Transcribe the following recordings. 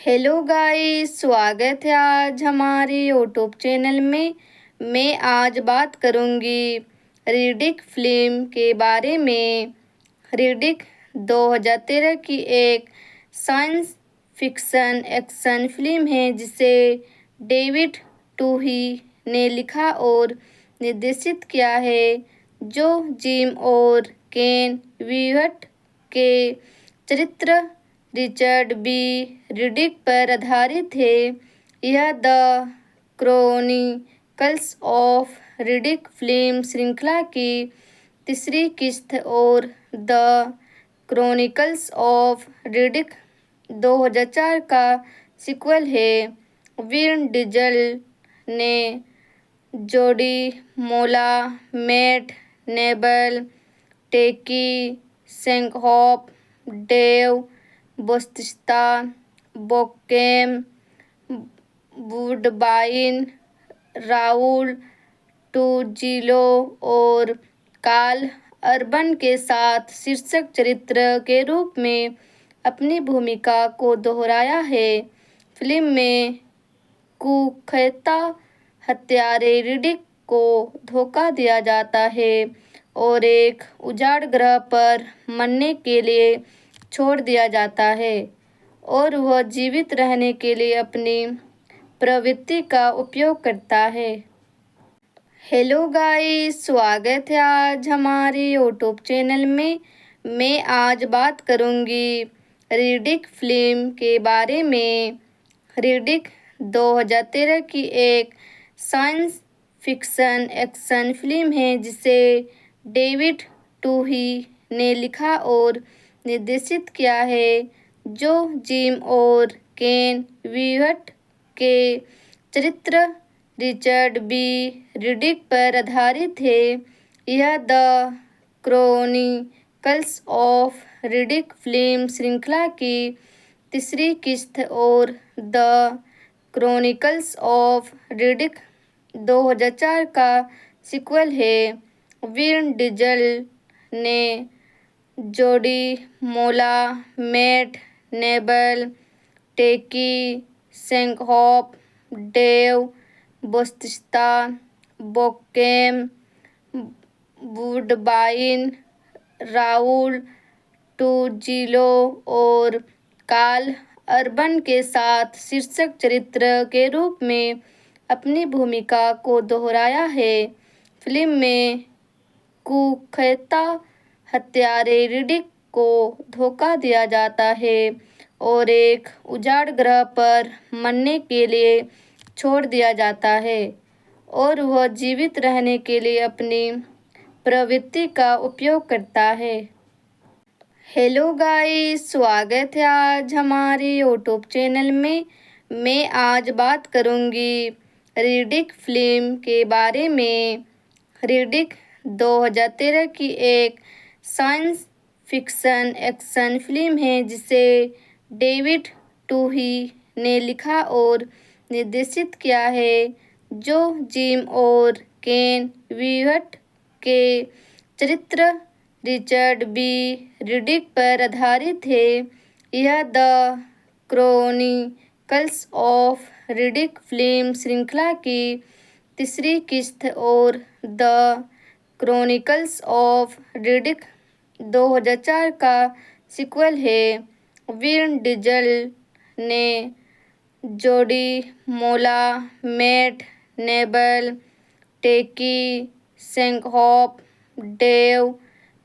Hello guys, स्वागत है आज हमारे यूट्यूब चैनल में। मैं आज बात करूंगी रिडिक फिल्म के बारे में। रिडिक 2013 की एक साइंस फिक्शन एक्शन फिल्म है जिसे डेविड टूही ने लिखा और निर्देशित किया है, जो जिम और केन वीहट के चरित्र रिचर्ड बी रिडिक पर आधारित है। यह the chronicles of Riddick film श्रृंखला की तीसरी किस्त और द क्रॉनिकल्स ऑफ रिडिक 2004 का सीक्वल है। विन डीजल ने जोडी मोला, मैट नेबल, टेकी सेंकहॉफ, डेव बौटिस्टा, बोकेम वुडबाइन, राउल टूजिलो और कार्ल अर्बन के साथ शीर्षक चरित्र के रूप में अपनी भूमिका को दोहराया है। फिल्म में कुख्यात हत्यारे रिडिक को धोखा दिया जाता है और एक उजाड़ ग्रह पर मरने के लिए छोड़ दिया जाता है, और वह जीवित रहने के लिए अपनी प्रवृत्ति का उपयोग करता है। हेलो गाइस, स्वागत है आज हमारे यूट्यूब चैनल में। मैं आज बात करूंगी रिडिक फिल्म के बारे में। रिडिक 2013 की एक साइंस फिक्शन एक्शन फिल्म है जिसे डेविड टूही ने लिखा और निर्देशित किया है, जो जिम और केन वीहट के चरित्र रिचर्ड बी रिडिक पर आधारित है। यह the chronicles of Riddick film श्रृंखला की तीसरी किस्त और द क्रॉनिकल्स ऑफ रिडिक 2004 का सीक्वल है। विन डीजल ने जोडी मोला, मैट नेबल, टेकी सेंकहॉफ, डेव बौटिस्टा, बोकेम वुडबाइन, राउल टूजिलो और कार्ल अर्बन के साथ शीर्षक चरित्र के रूप में अपनी भूमिका को दोहराया है। फिल्म में कुख्यात हत्यारे रिडिक को धोखा दिया जाता है और एक उजाड़ ग्रह पर मरने के लिए छोड़ दिया जाता है, और वह जीवित रहने के लिए अपनी प्रवृत्ति का उपयोग करता है। हेलो गाइस, स्वागत है आज हमारे यूट्यूब चैनल में। मैं आज बात करूंगी रिडिक फिल्म के बारे में। रिडिक 2013 की एक साइंस फिक्शन एक्शन फिल्म है जिसे डेविड टूही ने लिखा और निर्देशित किया है, जो जिम और केन वीहट के चरित्र रिचर्ड बी रिडिक पर आधारित है। यह the chronicles of Riddick film श्रृंखला की तीसरी किस्त और द क्रॉनिकल्स ऑफ रिडिक 2004 का सीक्वल है। विन डीजल ने जोडी मोला, मैट नेबल, टेकी सेंकहॉफ, डेव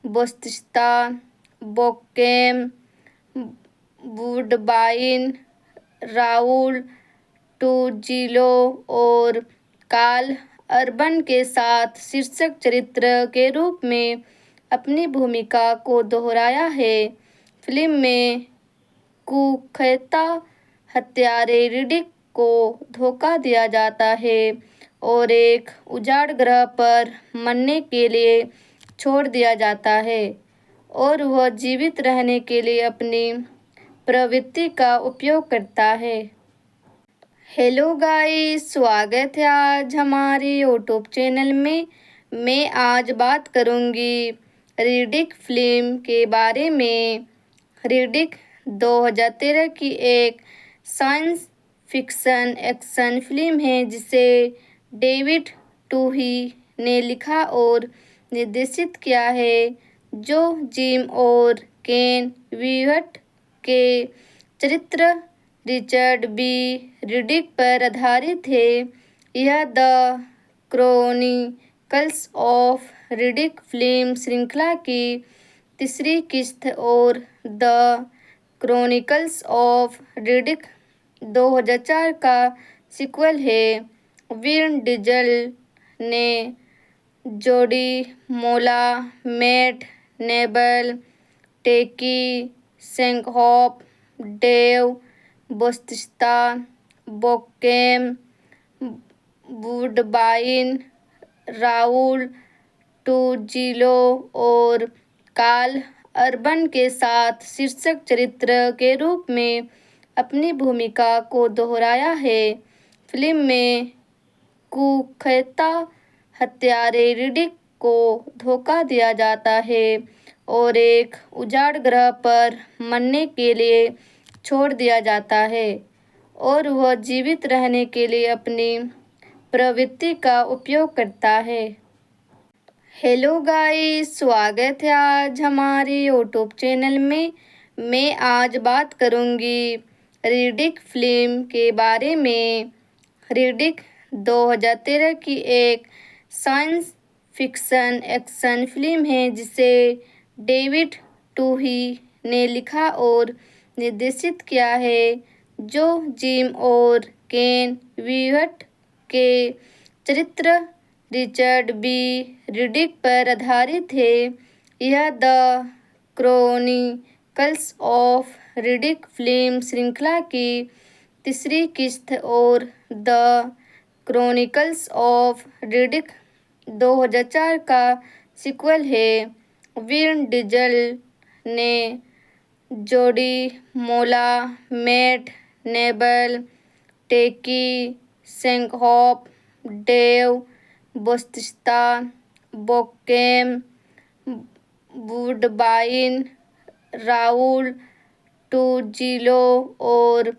बौटिस्टा, बोकेम वुडबाइन, राउल टूजिलो और कार्ल अर्बन के साथ शीर्षक चरित्र के रूप में अपनी भूमिका को दोहराया है। फिल्म में कुख्यात हत्यारे रिडिक को धोखा दिया जाता है और एक उजाड़ ग्रह पर मरने के लिए छोड़ दिया जाता है, और वह जीवित रहने के लिए अपनी प्रवृत्ति का उपयोग करता है। हेलो गाइस, स्वागत है आज हमारे यूट्यूब चैनल में। मैं आज बात करूंगी रिडिक फिल्म के बारे में। रिडिक 2013 की एक साइंस फिक्शन एक्शन फिल्म है जिसे डेविड टूही ने लिखा और निर्देशित किया है, जो जिम और केन वीहट के चरित्र रिचर्ड बी रिडिक पर आधारित है। यह the chronicles of Riddick film श्रृंखला की तीसरी किस्त और द क्रॉनिकल्स ऑफ रिडिक 2004 का सीक्वल है। विन डीजल ने जोडी मोला, मैट नेबल, टेकी सेंकहॉफ, डेव बौटिस्टा, बोकेम वुडबाइन, राउल टूजिलो और कार्ल अर्बन के साथ शीर्षक चरित्र के रूप में अपनी भूमिका को दोहराया है। फिल्म में कुख्यात हत्यारे रिडिक को धोखा दिया जाता है और एक उजाड़ ग्रह पर मरने के लिए छोड़ दिया जाता है, और वह जीवित रहने के लिए अपनी प्रवृत्ति का उपयोग करता है। हेलो गाइस, स्वागत है आज हमारे यूट्यूब चैनल में। मैं आज बात करूंगी रिडिक फिल्म के बारे में। रिडिक 2013 की एक साइंस फिक्शन एक्शन फिल्म है जिसे डेविड टूही ने लिखा और निर्देशित किया है, जो जिम और केन वीहट के चरित्र रिचर्ड बी रिडिक पर आधारित है। यह the chronicles of Riddick film श्रृंखला की तीसरी किस्त और द क्रॉनिकल्स ऑफ रिडिक 2004 का सीक्वल है। विन डीजल ने जोडी मोला, मैट नेबल, टेकी सेंकहॉफ, डेव बौटिस्टा, बोकेम वुडबाइन, राउल टूजिलो और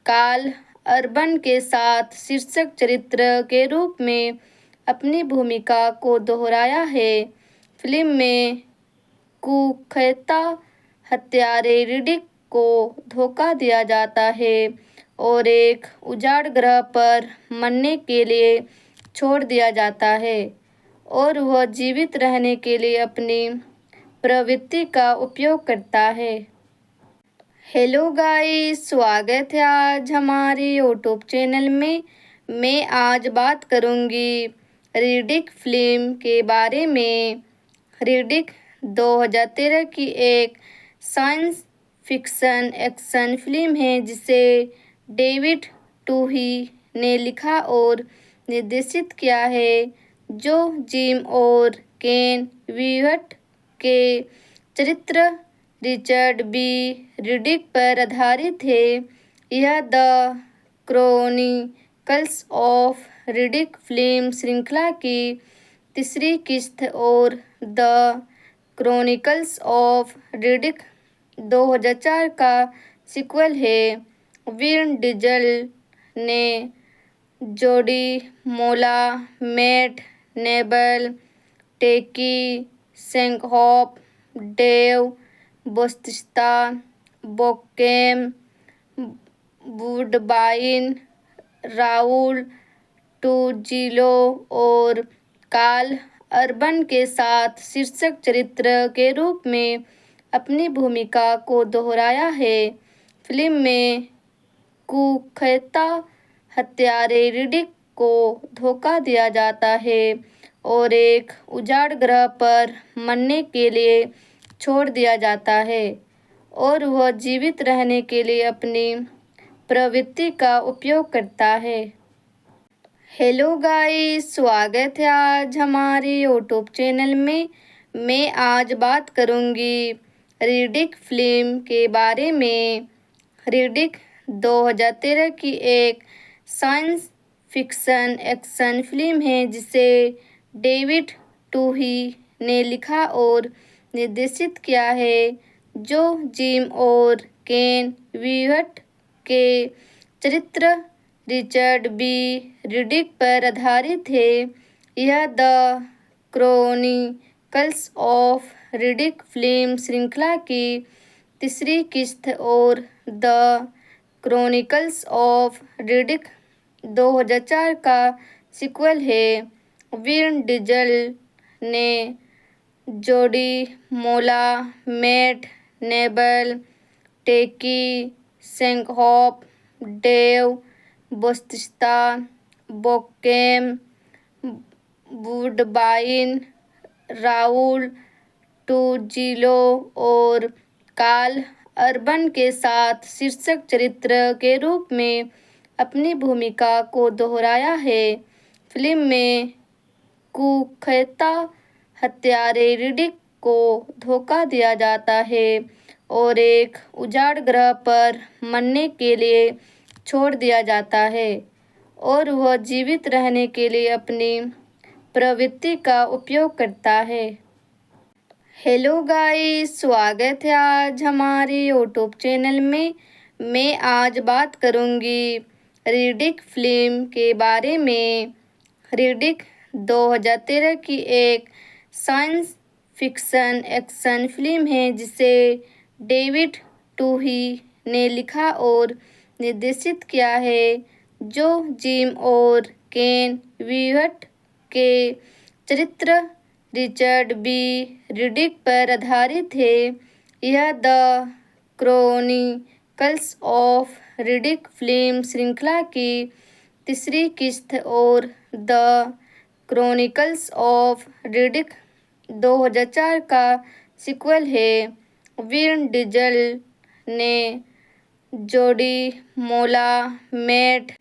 कार्ल अर्बन के साथ शीर्षक चरित्र के रूप में अपनी भूमिका को दोहराया है। फिल्म में कुख्यात हत्यारे रिडिक को धोखा दिया जाता है और एक उजाड़ ग्रह पर मरने के लिए छोड़ दिया जाता है, और वह जीवित रहने के लिए अपनी प्रवृत्ति का उपयोग करता है। हेलो गाइस, स्वागत है आज हमारे यूट्यूब चैनल में। मैं आज बात करूंगी रिडिक फिल्म के बारे में। रिडिक 2013 की एक साइंस फिक्शन एक्शन फिल्म है जिसे डेविड टूही ने लिखा और निर्देशित किया है, जो जिम और केन वीहट के चरित्र रिचर्ड बी रिडिक पर आधारित है। यह the chronicles of Riddick film श्रृंखला की तीसरी किस्त और द क्रॉनिकल्स ऑफ रिडिक 2004 का सीक्वल है। विन डीजल ने जोडी मोला, मैट नेबल, टेकी सेंकहॉफ, डेव बौटिस्टा, बोकेम वुडबाइन, राउल टूजिलो और कार्ल अर्बन के साथ शीर्षक चरित्र के रूप में अपनी भूमिका को दोहराया है। फिल्म में कुख्यात हत्यारे रिडिक को धोखा दिया जाता है और एक उजाड़ ग्रह पर मरने के लिए छोड़ दिया जाता है, और वह जीवित रहने के लिए अपनी प्रवृत्ति का उपयोग करता है। हेलो गाइस, स्वागत है आज हमारे यूट्यूब चैनल में। मैं आज बात करूंगी रिडिक फिल्म के बारे में। रिडिक 2013 की एक साइंस फिक्शन एक्शन फिल्म है जिसे डेविड टूही ने लिखा और निर्देशित किया है, जो जिम और केन वीहट के चरित्र रिचर्ड बी रिडिक पर आधारित है। यह the chronicles of Riddick film श्रृंखला की तीसरी किस्त और द क्रॉनिकल्स ऑफ रिडिक 2004 का सीक्वल है। विन डीजल ने जोडी मोला, मैट नेबल, टेकी सेंकहॉफ, डेव बौटिस्टा, बोकेम वुडबाइन, राउल टूजिलो और कार्ल अर्बन के साथ शीर्षक चरित्र के रूप में अपनी भूमिका को दोहराया है। फिल्म में कुख्यात हत्यारे रिडिक को धोखा दिया जाता है और एक उजाड़ ग्रह पर मरने के लिए छोड़ दिया जाता है और वह जीवित रहने के लिए अपनी प्रवृत्ति का उपयोग करता है। हेलो गाइस, स्वागत है आज हमारे यूट्यूब चैनल में। मैं आज बात करूंगी रिडिक फिल्म के बारे में। रिडिक 2013 की एक साइंस फिक्शन एक्शन फिल्म है जिसे डेविड टूही ने लिखा और निर्देशित किया है, जो जिम और केन वीहट के चरित्र रिचर्ड बी रिडिक पर आधारित है। यह the chronicles of Riddick film श्रृंखला की तीसरी किस्त और द क्रॉनिकल्स ऑफ रिडिक 2004 का सीक्वल है। विन डीजल ने जोडी मोला, मैट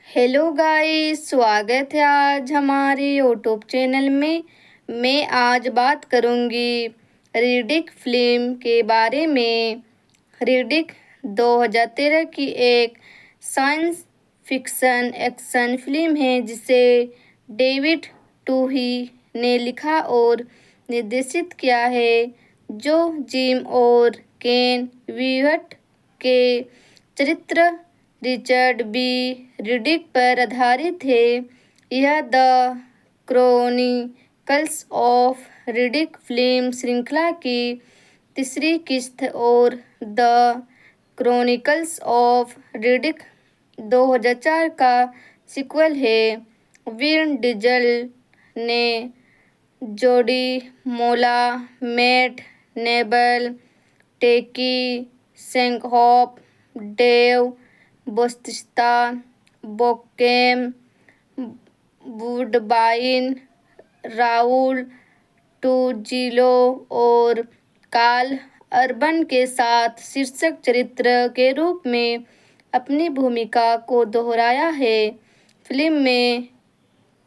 हेलो गाइस, स्वागत है आज हमारे यूट्यूब चैनल में। मैं आज बात करूंगी रिडिक फिल्म के बारे में। रिडिक 2013 की एक साइंस फिक्शन एक्शन फिल्म है जिसे डेविड टूही ने लिखा और निर्देशित किया है, जो जिम और केन वीहट के चरित्र रिचर्ड बी रिडिक पर आधारित है। यह the chronicles of Riddick film श्रृंखला की तीसरी किस्त और द क्रॉनिकल्स ऑफ रिडिक 2004 का सीक्वल है। विन डीजल ने जोडी मोला, मैट नेबल, टेकी सेंकहॉफ, डेव बौटिस्टा, बोकेम वुडबाइन, राउल टूजिलो और कार्ल अर्बन के साथ शीर्षक चरित्र के रूप में अपनी भूमिका को दोहराया है। फिल्म में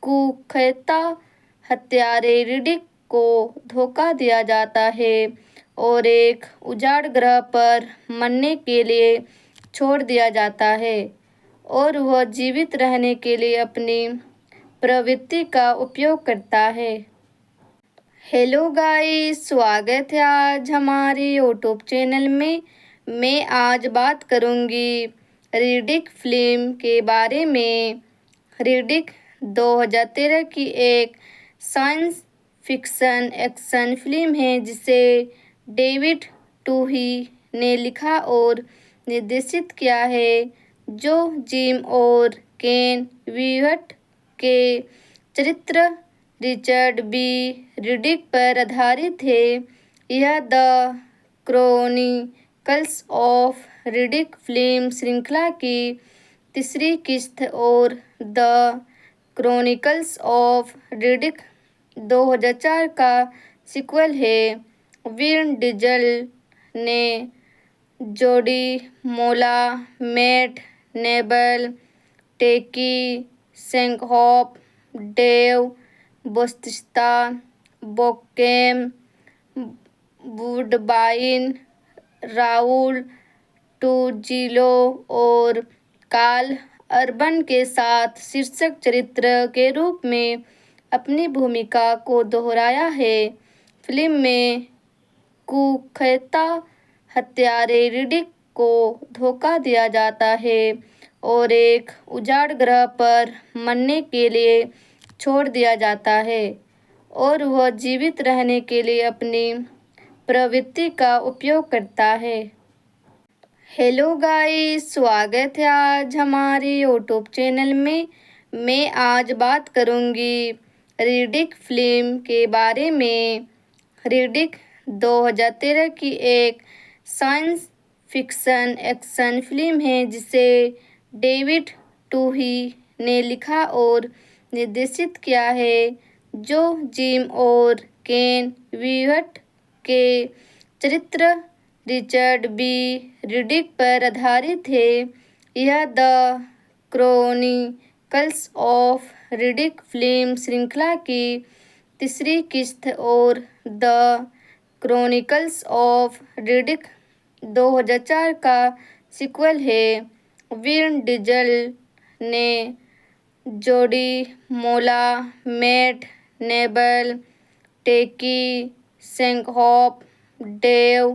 कुख्यात हत्यारे रिडिक को धोखा दिया जाता है और एक उजाड़ ग्रह पर मरने के लिए छोड़ दिया जाता है और वह जीवित रहने के लिए अपनी प्रवृत्ति का उपयोग करता है। हेलो गाइस, स्वागत है आज हमारे यूट्यूब चैनल में। मैं आज बात करूंगी रिडिक फिल्म के बारे में। रिडिक 2013 की एक साइंस फिक्शन एक्शन फिल्म है जिसे डेविड टूही ने लिखा और निर्देशित किया है, जो जिम और केन वीहट के चरित्र रिचर्ड बी रिडिक पर आधारित है। यह the chronicles of Riddick film श्रृंखला की तीसरी किस्त और द क्रॉनिकल्स ऑफ रिडिक 2004 का सीक्वल है। विन डीजल ने जोडी मोला, मैट नेबल, टेकी सेंकहॉफ, डेव बौटिस्टा, बोकेम वुडबाइन, राउल टूजिलो और कार्ल अर्बन के साथ शीर्षक चरित्र के रूप में अपनी भूमिका को दोहराया है। फिल्म में कुख्यात हत्यारे रिडिक को धोखा दिया जाता है और एक उजाड़ ग्रह पर मरने के लिए छोड़ दिया जाता है और वह जीवित रहने के लिए अपनी प्रवृत्ति का उपयोग करता है। हेलो गाइस, स्वागत है आज हमारे यूट्यूब चैनल में। मैं आज बात करूंगी रिडिक फिल्म के बारे में। रिडिक 2013 की एक साइंस फिक्शन एक्शन फिल्म है जिसे डेविड टूही ने लिखा और निर्देशित किया है, जो जिम और केन वीहट के चरित्र रिचर्ड बी रिडिक पर आधारित है। यह the chronicles of Riddick film श्रृंखला की तीसरी किस्त और द क्रॉनिकल्स ऑफ रिडिक 2004 का सीक्वल है। विन डीजल ने जोडी मोला, मैट नेबल, टेकी सेंकहॉफ, डेव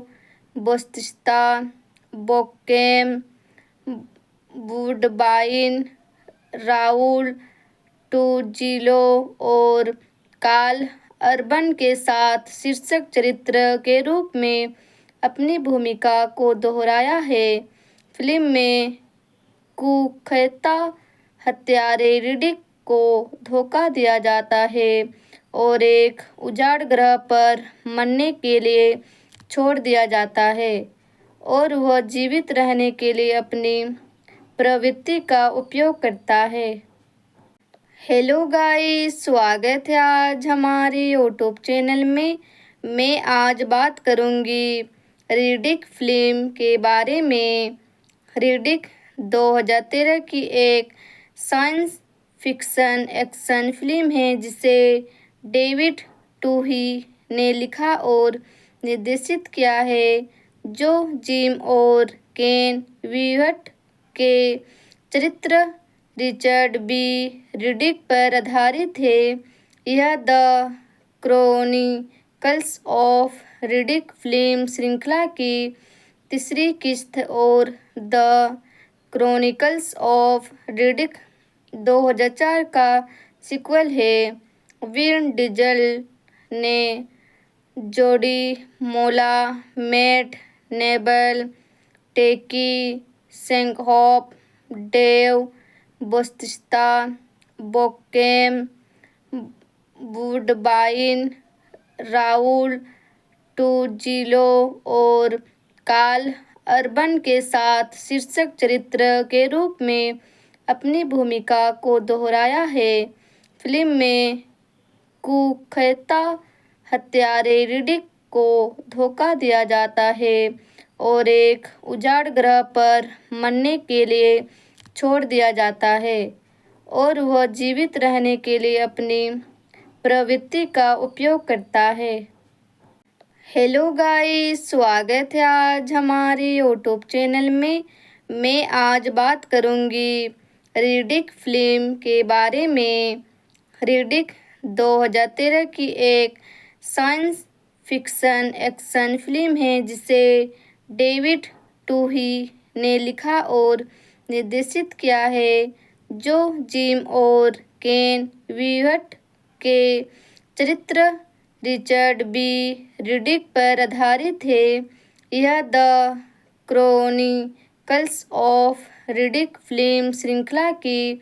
बौटिस्टा, बोकेम वुडबाइन, राउल टूजिलो और कार्ल अर्बन के साथ शीर्षक चरित्र के रूप में अपनी भूमिका को दोहराया है। फिल्म में कुख्यात हत्यारे रिडिक को धोखा दिया जाता है और एक उजाड़ ग्रह पर मरने के लिए छोड़ दिया जाता है और वह जीवित रहने के लिए अपनी प्रवृत्ति का उपयोग करता है। हेलो गाइस, स्वागत है आज हमारे यूट्यूब चैनल में। मैं आज बात करूंगी रिडिक फिल्म के बारे में। रिडिक 2013 की एक साइंस फिक्शन एक्शन फिल्म है जिसे डेविड टूही ने लिखा और निर्देशित किया है, जो जिम और केन वीहट के चरित्र रिचर्ड बी रिडिक पर आधारित है। यह the chronicles of Riddick film श्रृंखला की तीसरी किस्त और द क्रॉनिकल्स ऑफ रिडिक 2004 का सीक्वल है। विन डीजल ने जोडी मोला, मैट नेबल, टेकी सेंकहॉफ, डेव बौटिस्टा, बोकेम वुडबाइन, राउल टूजिलो और कार्ल अर्बन के साथ शीर्षक चरित्र के रूप में अपनी भूमिका को दोहराया है। फिल्म में कुख्यात हत्यारे रिडिक को धोखा दिया जाता है और एक उजाड़ ग्रह पर मरने के लिए छोड़ दिया जाता है और वह जीवित रहने के लिए अपनी प्रवृत्ति का उपयोग करता है। हेलो गाइस, स्वागत है आज हमारे यूट्यूब चैनल में। मैं आज बात करूंगी रिडिक फिल्म के बारे में। रिडिक 2013 की एक साइंस फिक्शन एक्शन फिल्म है जिसे डेविड टूही ने लिखा और निर्देशित किया है, जो जिम और केन वीहट के चरित्र रिचर्ड बी रिडिक पर आधारित है। यह the chronicles of Riddick film श्रृंखला की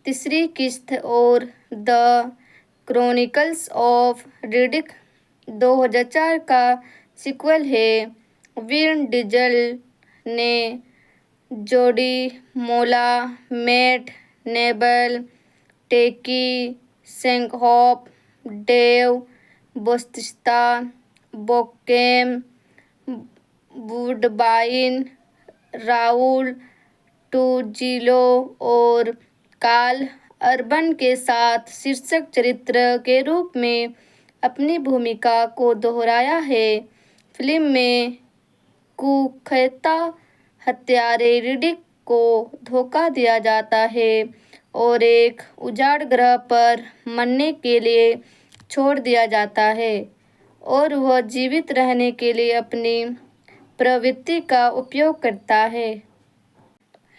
तीसरी किस्त और द क्रॉनिकल्स ऑफ रिडिक 2004 का सीक्वल है। विन डीजल ने जोडी मोला, मैट नेबल, टेकी सेंकहॉफ, डेव बौटिस्टा, बोकेम वुडबाइन, राउल टूजिलो और कार्ल अर्बन के साथ शीर्षक चरित्र के रूप में अपनी भूमिका को दोहराया है। फिल्म में कुख्यात हत्यारे रिडिक को धोखा दिया जाता है और एक उजाड़ ग्रह पर मरने के लिए छोड़ दिया जाता है और वह जीवित रहने के लिए अपनी प्रवृत्ति का उपयोग करता है।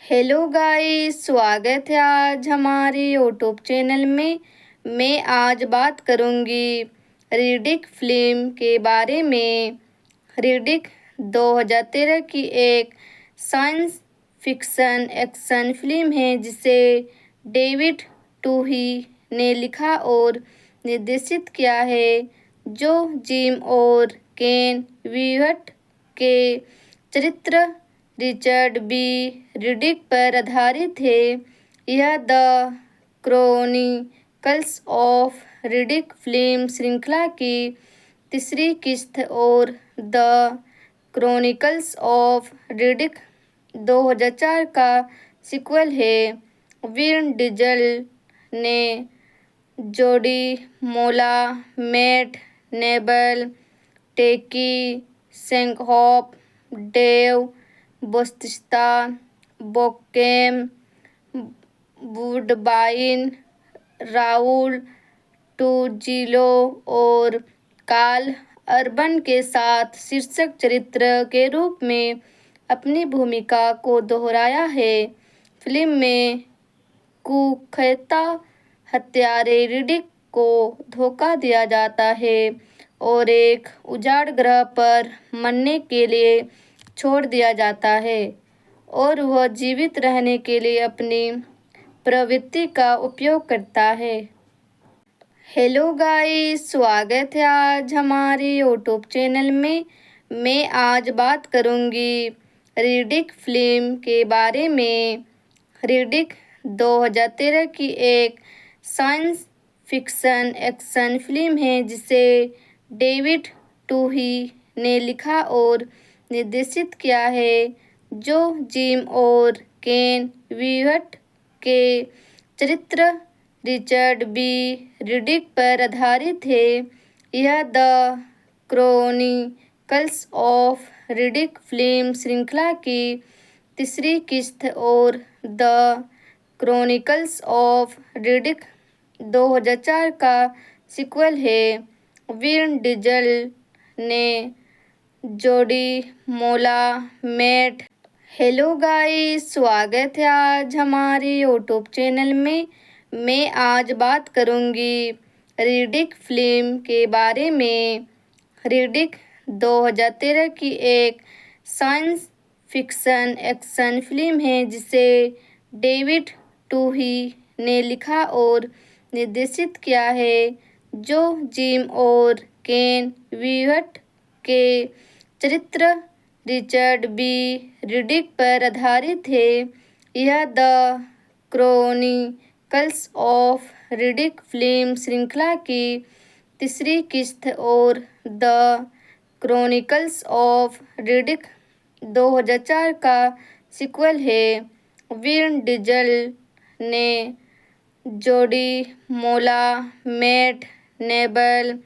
हेलो गाइस, स्वागत है आज हमारे यूट्यूब चैनल में। मैं आज बात करूंगी रिडिक फिल्म के बारे में। रिडिक 2013 की एक साइंस फिक्शन एक्शन फिल्म है जिसे डेविड टूही ने लिखा और निर्देशित किया है, जो जिम और केन वीहट के चरित्र रिचर्ड बी रिडिक पर आधारित है। यह the chronicles of Riddick film श्रृंखला की तीसरी किस्त और द क्रॉनिकल्स ऑफ रिडिक 2004 का सीक्वल है। विन डीजल ने जोडी मोला, मैट नेबल, टेकी सेंकहॉफ, डेव बौटिस्टा, बोकेम वुडबाइन, राउल टूजिलो और कार्ल अर्बन के साथ शीर्षक चरित्र के रूप में अपनी भूमिका को दोहराया है। फिल्म में कुख्यात हत्यारे रिडिक को धोखा दिया जाता है और एक उजाड़ ग्रह पर मरने के लिए छोड़ दिया जाता है, और वह जीवित रहने के लिए अपनी प्रवृत्ति का उपयोग करता है। हेलो गाइस, स्वागत है आज हमारे यूट्यूब चैनल में। मैं आज बात करूंगी रिडिक फिल्म के बारे में। रिडिक 2013 की एक साइंस फिक्शन एक्शन फिल्म है जिसे डेविड टूही ने लिखा और निर्देशित किया है, जो जिम और केन वीहट के चरित्र रिचर्ड बी रिडिक पर आधारित है। यह the chronicles of Riddick film श्रृंखला की तीसरी किस्त और द क्रॉनिकल्स ऑफ रिडिक 2004 का सीक्वल है। विन डीजल ने जोडी मोला, मैट हेलो गाइस, स्वागत है आज हमारे यूट्यूब चैनल में। मैं आज बात करूंगी रिडिक फिल्म के बारे में। रिडिक 2013 की एक साइंस फिक्शन एक्शन फिल्म है जिसे डेविड टूही ने लिखा और निर्देशित किया है, जो जिम और केन वीहट के चरित्र रिचर्ड बी रिडिक पर आधारित है। यह the chronicles of Riddick film श्रृंखला की तीसरी किस्त और द क्रॉनिकल्स ऑफ रिडिक 2004 का सीक्वल है। विन डीजल ने जोडी मोला, मैट नेबल,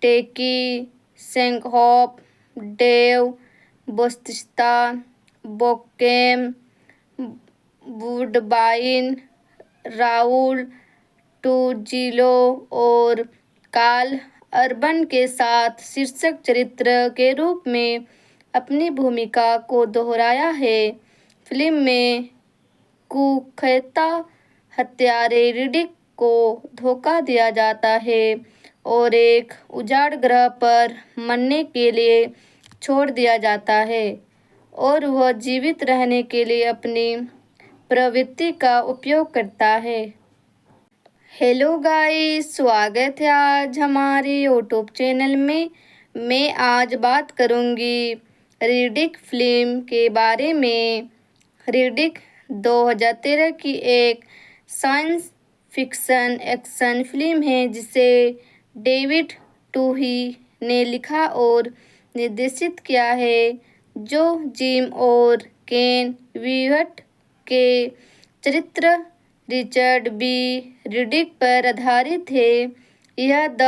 टेकी सेंकहॉफ, डेव बौटिस्टा, बोकेम वुडबाइन, राउल टूजिलो और कार्ल अर्बन के साथ शीर्षक चरित्र के रूप में अपनी भूमिका को दोहराया है। फिल्म में कुख्यात हत्यारे रिडिक को धोखा दिया जाता है और एक उजाड़ ग्रह पर मरने के लिए छोड़ दिया जाता है, और वह जीवित रहने के लिए अपनी प्रवृत्ति का उपयोग करता है। हेलो गाइस, स्वागत है आज हमारे यूट्यूब चैनल में। मैं आज बात करूंगी रिडिक फिल्म के बारे में। रिडिक 2013 की एक साइंस फिक्शन एक्शन फिल्म है जिसे डेविड टूही ने लिखा और निर्देशित किया है, जो जिम और केन वीहट के चरित्र रिचर्ड बी रिडिक पर आधारित है। यह the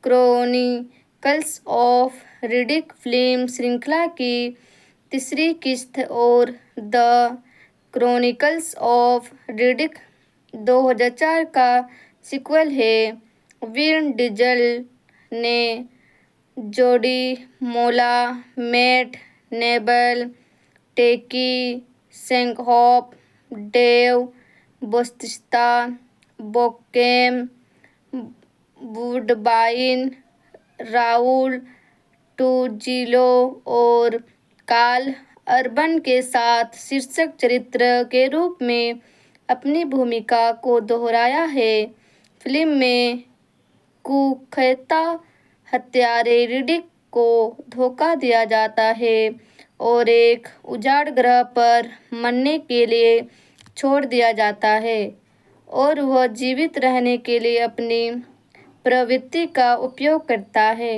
chronicles of Riddick film श्रृंखला की तीसरी किस्त और द क्रॉनिकल्स ऑफ रिडिक 2004 का सीक्वल है। विन डीजल ने जोडी मोला, मैट नेबल, टेकी सेंकहॉफ, डेव, बातिस्ता, बोकेम, वुडबाइन, राउल टूजिलो और कार्ल अर्बन के साथ शीर्षक चरित्र के रूप में अपनी भूमिका को दोहराया है। फिल्म में कुख्यात हत्यारे रिडिक को धोखा दिया जाता है और एक उजाड़ ग्रह पर मरने के लिए छोड़ दिया जाता है और वह जीवित रहने के लिए अपनी प्रवृत्ति का उपयोग करता है।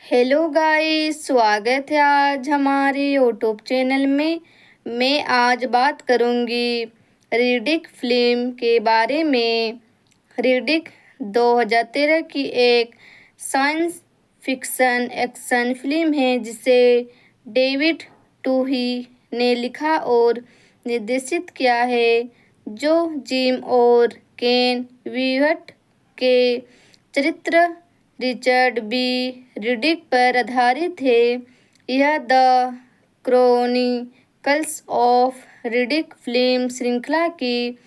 हेलो गाइस, स्वागत है आज हमारे यूट्यूब चैनल में। मैं आज बात करूंगी रिडिक फिल्म के बारे में। रिडिक 2013 की एक साइंस फिक्शन एक्शन फिल्म है जिसे डेविड टूही ने लिखा और निर्देशित किया है, जो जिम और केन वीहट के चरित्र रिचर्ड बी रिडिक पर आधारित है। यह the chronicles of Riddick film श्रृंखला की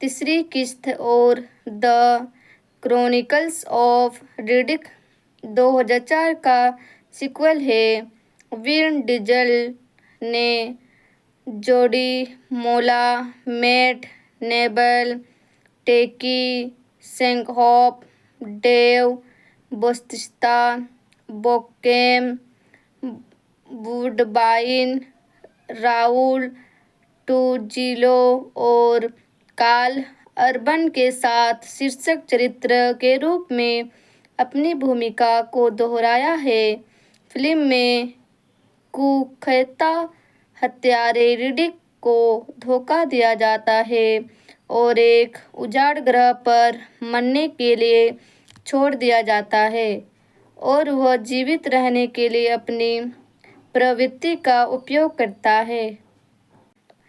तीसरी किस्त और द क्रॉनिकल्स ऑफ रिडिक 2004 का सीक्वल है। विन डीजल ने जोडी मोला, मैट नेबल, टेकी सेंकहॉफ, डेव बातिस्ता, बोकेम, वुडबाइन, राउल टूजिलो और कार्ल अर्बन के साथ शीर्षक चरित्र के रूप में अपनी भूमिका को दोहराया है। फिल्म में कुख्यात हत्यारे रिडिक को धोखा दिया जाता है और एक उजाड़ ग्रह पर मरने के लिए छोड़ दिया जाता है और वह जीवित रहने के लिए अपनी प्रवृत्ति का उपयोग करता है।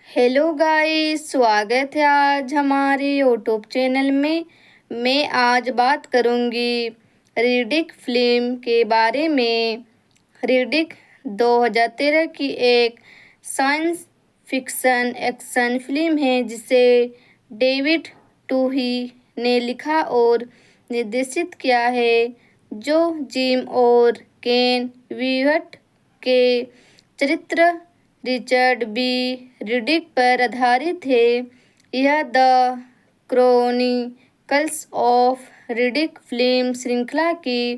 हेलो गाइस, स्वागत है आज हमारे यूट्यूब चैनल में। मैं आज बात करूंगी रिडिक फिल्म के बारे में। रिडिक 2013 की एक साइंस फिक्शन एक्शन फिल्म है जिसे डेविड टूही ने लिखा और निर्देशित किया है, जो जिम और केन वीहट के चरित्र रिचर्ड बी रिडिक पर आधारित है। यह the chronicles of Riddick film श्रृंखला की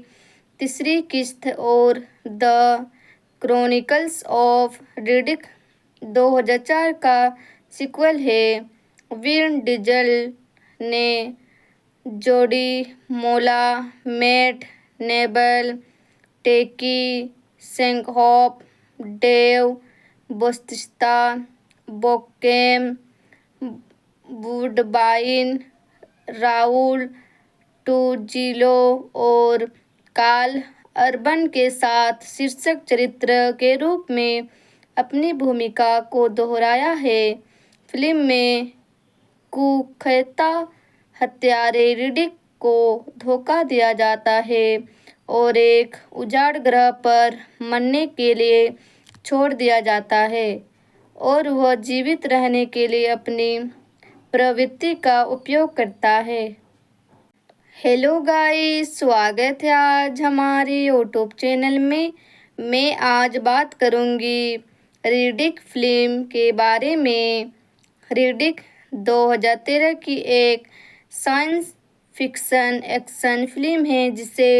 तीसरी किस्त और द क्रॉनिकल्स ऑफ रिडिक 2004 का सीक्वल है। विन डीजल ने जोडी मोला, मैट नेबल, टेकी सेंकहॉफ, डेव बातिस्ता, बोकेम, वुडबाइन, राउल टूजिलो और कार्ल अर्बन के साथ शीर्षक चरित्र के रूप में अपनी भूमिका को दोहराया है। फिल्म में कुख्यात हत्यारे रिडिक को धोखा दिया जाता है और एक उजाड़ ग्रह पर मरने के लिए छोड़ दिया जाता है और वह जीवित रहने के लिए अपनी प्रवृत्ति का उपयोग करता है। हेलो गाइस, स्वागत है आज हमारे यूट्यूब चैनल में। मैं आज बात करूंगी रिडिक फिल्म के बारे में। रिडिक 2013 की एक साइंस फिक्शन एक्शन फिल्म है जिसे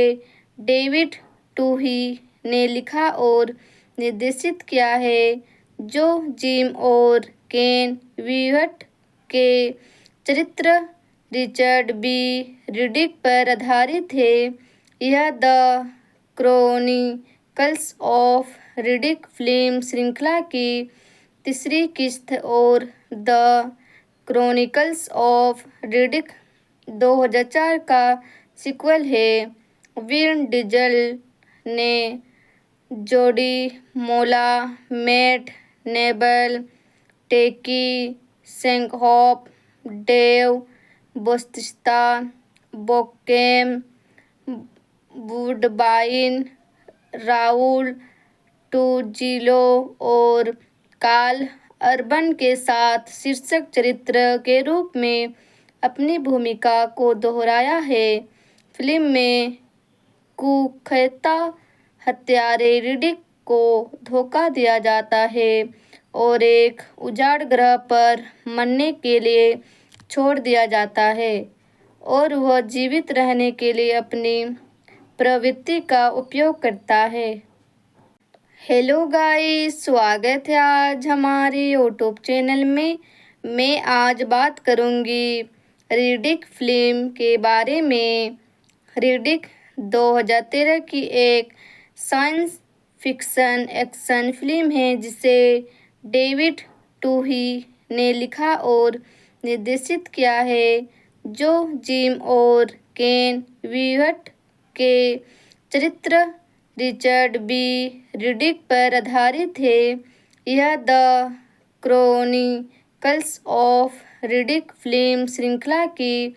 डेविड टूही ने लिखा और निर्देशित किया है, जो जिम और केन वीहट के चरित्र रिचर्ड बी रिडिक पर आधारित है। यह the chronicles of Riddick film श्रृंखला की तीसरी किस्त और द क्रॉनिकल्स ऑफ रिडिक 2004 का सीक्वल है। विन डीजल ने जोडी मोला, मैट नेबल, टेकी सेंकहॉफ, डेव बातिस्ता, बोकेम, वुडबाइन, राउल टूजिलो और कार्ल अर्बन के साथ शीर्षक चरित्र के रूप में अपनी भूमिका को दोहराया है। फिल्म में कुख्यात हत्यारे रिडिक को धोखा दिया जाता है और एक उजाड़ ग्रह पर मरने के लिए छोड़ दिया जाता है और वह जीवित रहने के लिए अपनी प्रवृत्ति का उपयोग करता है। हेलो गाइस, स्वागत है आज हमारे यूट्यूब चैनल में। मैं आज बात करूंगी रिडिक फिल्म के बारे में। रिडिक 2013 की एक साइंस फिक्शन एक्शन फिल्म है जिसे डेविड टूही ने लिखा और निर्देशित किया है, जो जिम और केन वीहट के चरित्र रिचर्ड बी रिडिक पर आधारित है। यह the chronicles of Riddick film श्रृंखला की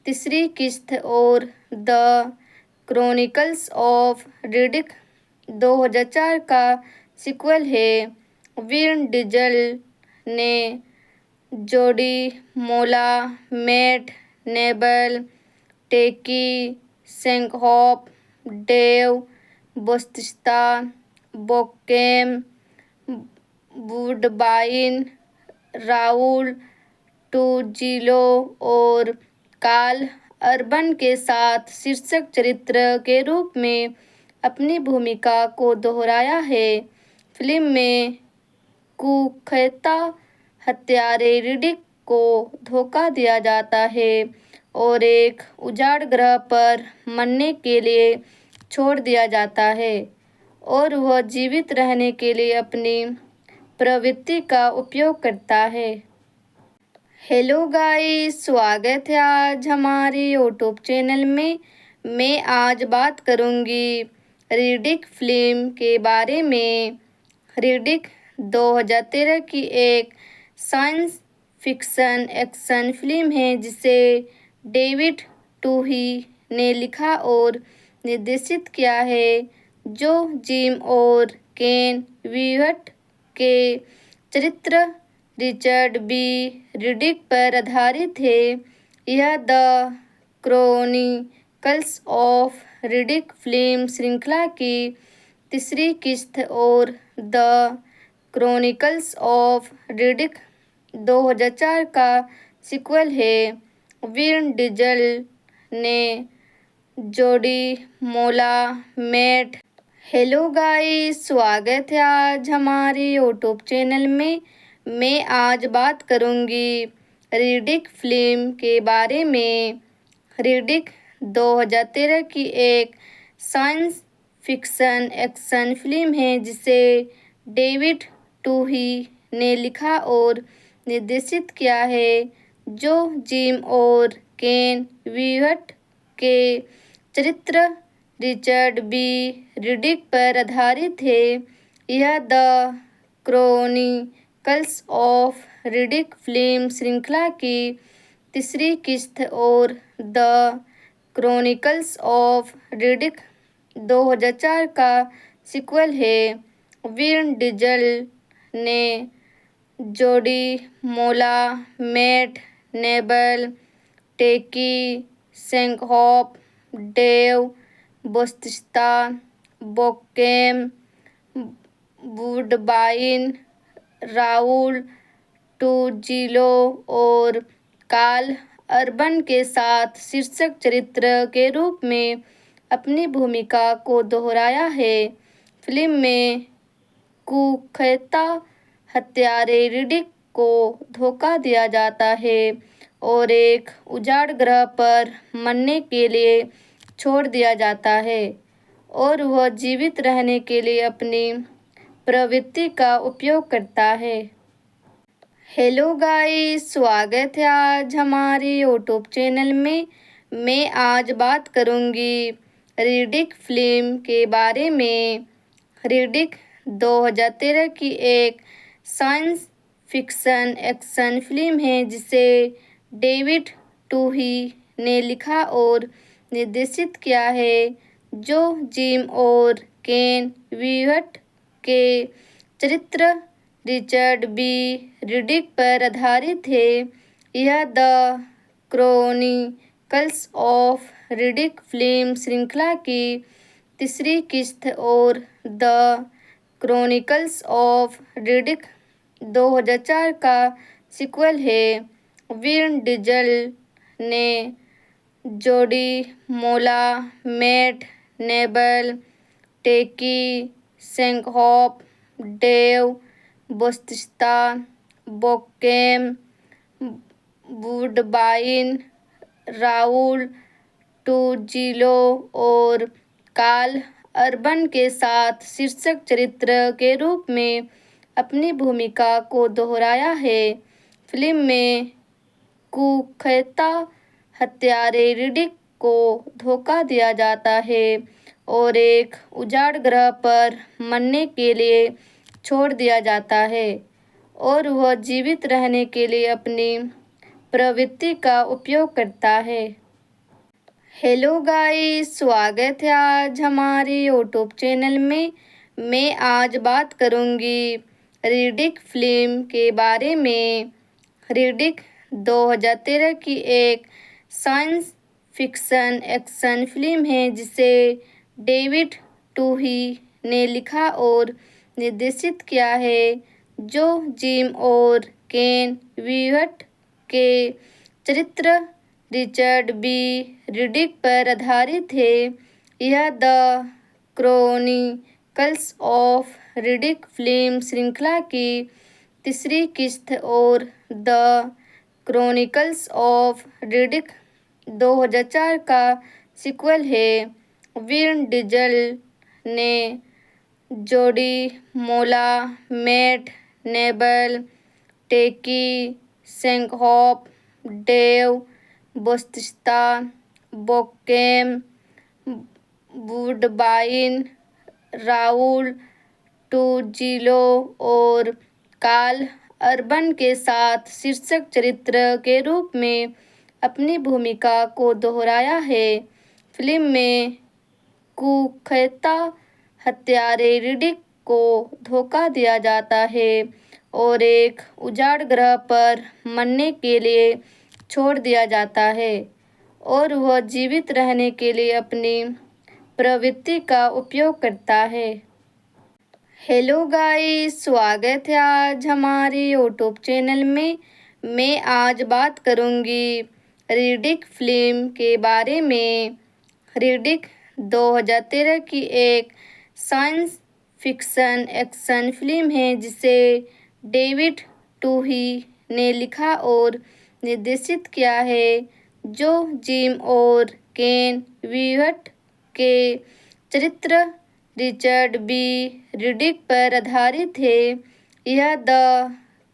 तीसरी किस्त और द क्रॉनिकल्स ऑफ रिडिक 2004 का सीक्वल है। विन डीजल ने जोडी मोला, मैट नेबल, टेकी सेंकहॉफ, डेव बौटिस्टा, बोकेम वुडबाइन, राउल टूजिलो और कार्ल अर्बन के साथ शीर्षक चरित्र के रूप में अपनी भूमिका को दोहराया है। फिल्म में कुख्यात हत्यारे रिडिक को धोखा दिया जाता है और एक उजाड़ ग्रह पर मरने के लिए छोड़ दिया जाता है और वह जीवित रहने के लिए अपनी प्रवृत्ति का उपयोग करता है। हेलो गाइस, स्वागत है आज हमारे यूट्यूब चैनल में। मैं आज बात करूंगी रिडिक फिल्म के बारे में। रिडिक 2013 की एक साइंस फिक्शन एक्शन फिल्म है जिसे डेविड टूही ने लिखा और निर्देशित किया है, जो जिम और केन वीहट के चरित्र रिचर्ड बी रिडिक पर आधारित है। यह the chronicles of Riddick film श्रृंखला की तीसरी किस्त और द क्रॉनिकल्स ऑफ रिडिक 2004 का सीक्वल है। विन डीजल ने जोडी मोला, मैट हेलो गाइस, स्वागत है आज हमारे यूट्यूब चैनल में। मैं आज बात करूंगी रिडिक फिल्म के बारे में। रिडिक 2013 की एक साइंस फिक्शन एक्शन फिल्म है जिसे डेविड टूही ने लिखा और निर्देशित किया है, जो जिम और केन वीहट के चरित्र रिचर्ड बी रिडिक पर आधारित है। यह the chronicles of Riddick film श्रृंखला की तीसरी किस्त और द क्रॉनिकल्स ऑफ रिडिक 2004 का सीक्वल है। विन डीजल ने जोडी मोला, मैट नेबल, टेकी सेंकहॉफ, डेव बौटिस्टा, बोकेम वुडबाइन, राउल टूजिलो और कार्ल अर्बन के साथ शीर्षक चरित्र के रूप में अपनी भूमिका को दोहराया है। फिल्म में कुख्यात हत्यारे रिडिक को धोखा दिया जाता है और एक उजाड़ ग्रह पर मरने के लिए छोड़ दिया जाता है और वह जीवित रहने के लिए अपनी प्रवृत्ति का उपयोग करता है। हेलो गाइस, स्वागत है आज हमारे यूट्यूब चैनल में। मैं आज बात करूंगी रिडिक फिल्म के बारे में। रिडिक 2013 की एक साइंस फिक्शन एक्शन फिल्म है जिसे डेविड टूही ने लिखा और निर्देशित किया है, जो जिम और केन वीहट के चरित्र रिचर्ड बी रिडिक पर आधारित है। यह the chronicles of Riddick film श्रृंखला की तीसरी किस्त और द क्रॉनिकल्स ऑफ रिडिक 2004 का सीक्वल है। विन डीजल ने जोडी मोला, मैट नेबल, टेकी सेंकहॉफ, डेव बौटिस्टा, बोकेम वुडबाइन, राउल टूजिलो और कार्ल अर्बन के साथ शीर्षक चरित्र के रूप में अपनी भूमिका को दोहराया है। फिल्म में कुख्यात हत्यारे रिडिक को धोखा दिया जाता है और एक उजाड़ ग्रह पर मरने के लिए छोड़ दिया जाता है और वह जीवित रहने के लिए अपनी प्रवृत्ति का उपयोग करता है। हेलो गाइस, स्वागत है आज हमारे यूट्यूब चैनल में। मैं आज बात करूंगी रिडिक फिल्म के बारे में। रिडिक 2013 की एक साइंस फिक्शन एक्शन फिल्म है जिसे डेविड टूही ने लिखा और निर्देशित किया है, जो जिम और केन वीहट के चरित्र रिचर्ड बी रिडिक पर आधारित है। यह the chronicles of Riddick film श्रृंखला की तीसरी किस्त और द क्रॉनिकल्स ऑफ रिडिक 2004 का सीक्वल है। विन डीजल ने जोडी मोला, मैट नेबल, टेकी सेंकहॉफ, डेव बौटिस्टा, बोकेम वुडबाइन, राउल टूजिलो और कार्ल अर्बन के साथ शीर्षक चरित्र के रूप में अपनी भूमिका को दोहराया है। फिल्म में कुख्यात हत्यारे रिडिक को धोखा दिया जाता है और एक उजाड़ ग्रह पर मरने के लिए छोड़ दिया जाता है और वह जीवित रहने के लिए अपनी प्रवृत्ति का उपयोग करता है। हेलो गाइस, स्वागत है आज हमारे यूट्यूब चैनल में। मैं आज बात करूंगी रिडिक फिल्म के बारे में। रिडिक 2013 की एक साइंस फिक्शन एक्शन फिल्म है जिसे डेविड टूही ने लिखा और निर्देशित किया है, जो जिम और केन वीहट के चरित्र रिचर्ड बी रिडिक पर आधारित है। यह the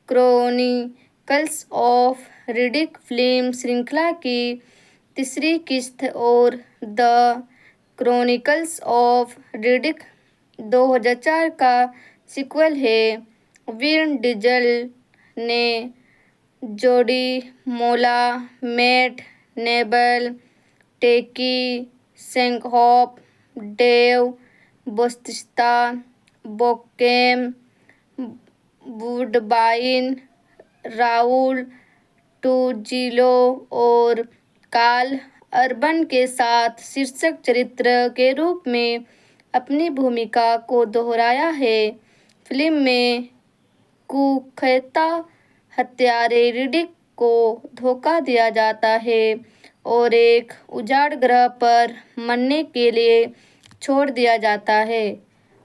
chronicles of Riddick film श्रृंखला की तीसरी किस्त और द क्रॉनिकल्स ऑफ रिडिक 2004 का सीक्वल है। विन डीजल ने जोडी मोला, मैट नेबल, टेकी सेंकहॉफ, डेव बौटिस्टा, बोकेम वुडबाइन, राउल टूजिलो और कार्ल अर्बन के साथ शीर्षक चरित्र के रूप में अपनी भूमिका को दोहराया है। फिल्म में कुख्यात हत्यारे रिडिक को धोखा दिया जाता है और एक उजाड़ ग्रह पर मरने के लिए छोड़ दिया जाता है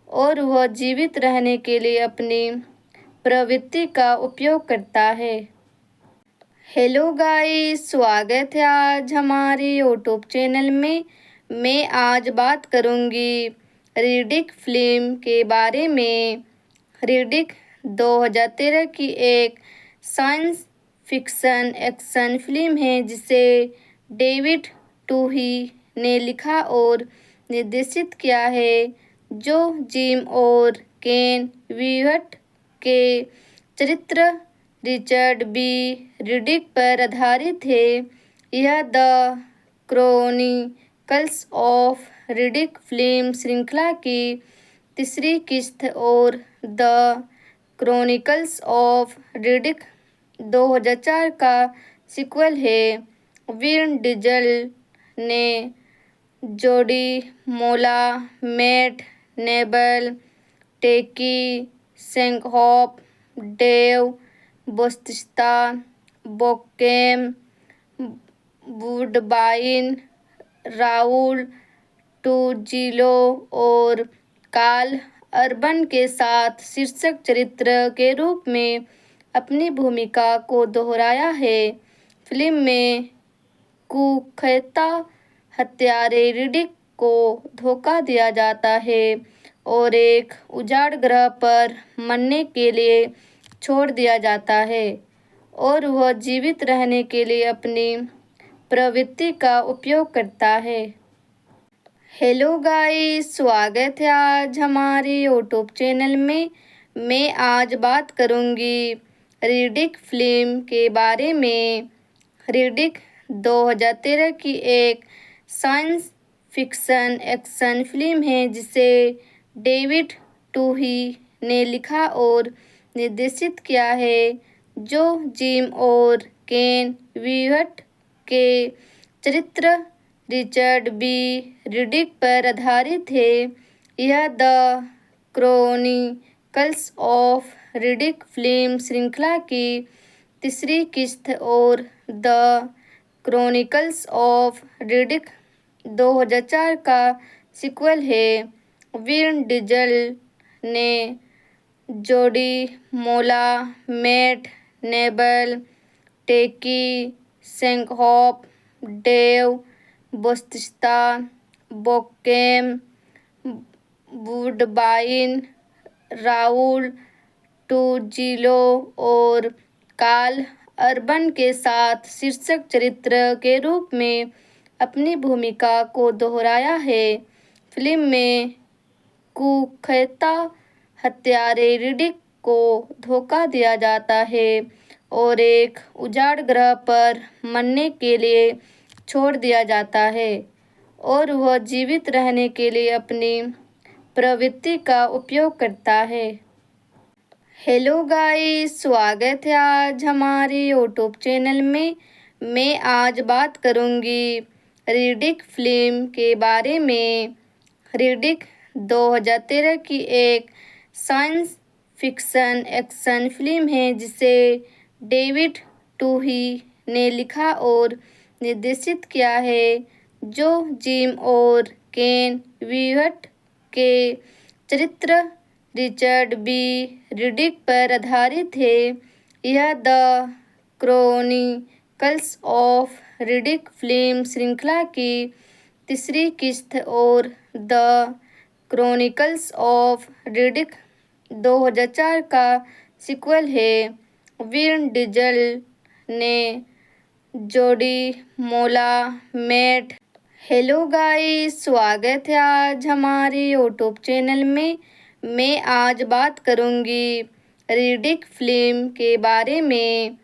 और वह जीवित रहने के लिए अपनी प्रवृत्ति का उपयोग करता है। हेलो गाइस, स्वागत है आज हमारे यूट्यूब चैनल में। मैं आज बात करूंगी रिडिक फिल्म के बारे में। रिडिक 2013 की एक साइंस फिक्शन एक्शन फिल्म है जिसे डेविड टूही ने लिखा और निर्देशित किया है, जो जिम और केन वीहट के चरित्र रिचर्ड बी रिडिक पर आधारित है। यह the chronicles of Riddick film श्रृंखला की तीसरी किस्त और द क्रॉनिकल्स ऑफ रिडिक 2004 का सीक्वल है। विन डीजल ने जोडी मोला, मैट नेबल, टेकी सेंकहॉफ, डेव बौटिस्टा, बोकेम वुडबाइन, राउल टूजिलो और कार्ल अर्बन के साथ शीर्षक चरित्र के रूप में अपनी भूमिका को दोहराया है। फिल्म में कुख्यात हत्यारे रिडिक को धोखा दिया जाता है और एक उजाड़ ग्रह पर मरने के लिए छोड़ दिया जाता है और वह जीवित रहने के लिए अपनी प्रवृत्ति का उपयोग करता है। हेलो गाइस, स्वागत है आज हमारे यूट्यूब चैनल में। मैं आज बात करूंगी रिडिक फिल्म के बारे में। रिडिक 2013 की एक साइंस फिक्शन एक्शन फिल्म है जिसे डेविड टूही ने लिखा और निर्देशित किया है, जो जिम और केन वीहट के चरित्र रिचर्ड बी रिडिक पर आधारित है। यह the chronicles of Riddick film श्रृंखला की तीसरी किस्त और द क्रॉनिकल्स ऑफ रिडिक 2004 का सीक्वल है। विन डीजल ने जोडी मोला, मैट नेबल, टेकी सेंकहॉफ, डेव बौटिस्टा, बोकेम वुडबाइन, राउल टूजिलो और कार्ल अर्बन के साथ शीर्षक चरित्र के रूप में अपनी भूमिका को दोहराया है। फिल्म में कुख्यात हत्यारे रिडिक को धोखा दिया जाता है और एक उजाड़ ग्रह पर मरने के लिए छोड़ दिया जाता है और वह जीवित रहने के लिए अपनी प्रवृत्ति का उपयोग करता है। हेलो गाइस, स्वागत है आज हमारे यूट्यूब चैनल में। मैं आज बात करूंगी रिडिक फिल्म के बारे में। रिडिक 2013 की एक साइंस फिक्शन एक्शन फिल्म है जिसे डेविड टूही ने लिखा और निर्देशित किया है, जो जिम और केन वीहट के चरित्र रिचर्ड बी रिडिक पर आधारित है। यह the chronicles of Riddick film श्रृंखला की तीसरी किस्त और द क्रॉनिकल्स ऑफ रिडिक 2004 का सीक्वल है। विन डीजल ने जोडी मोला, मैट हेलो गाइस, स्वागत है आज हमारे यूट्यूब चैनल में। मैं आज बात करूंगी रिडिक फिल्म के बारे में।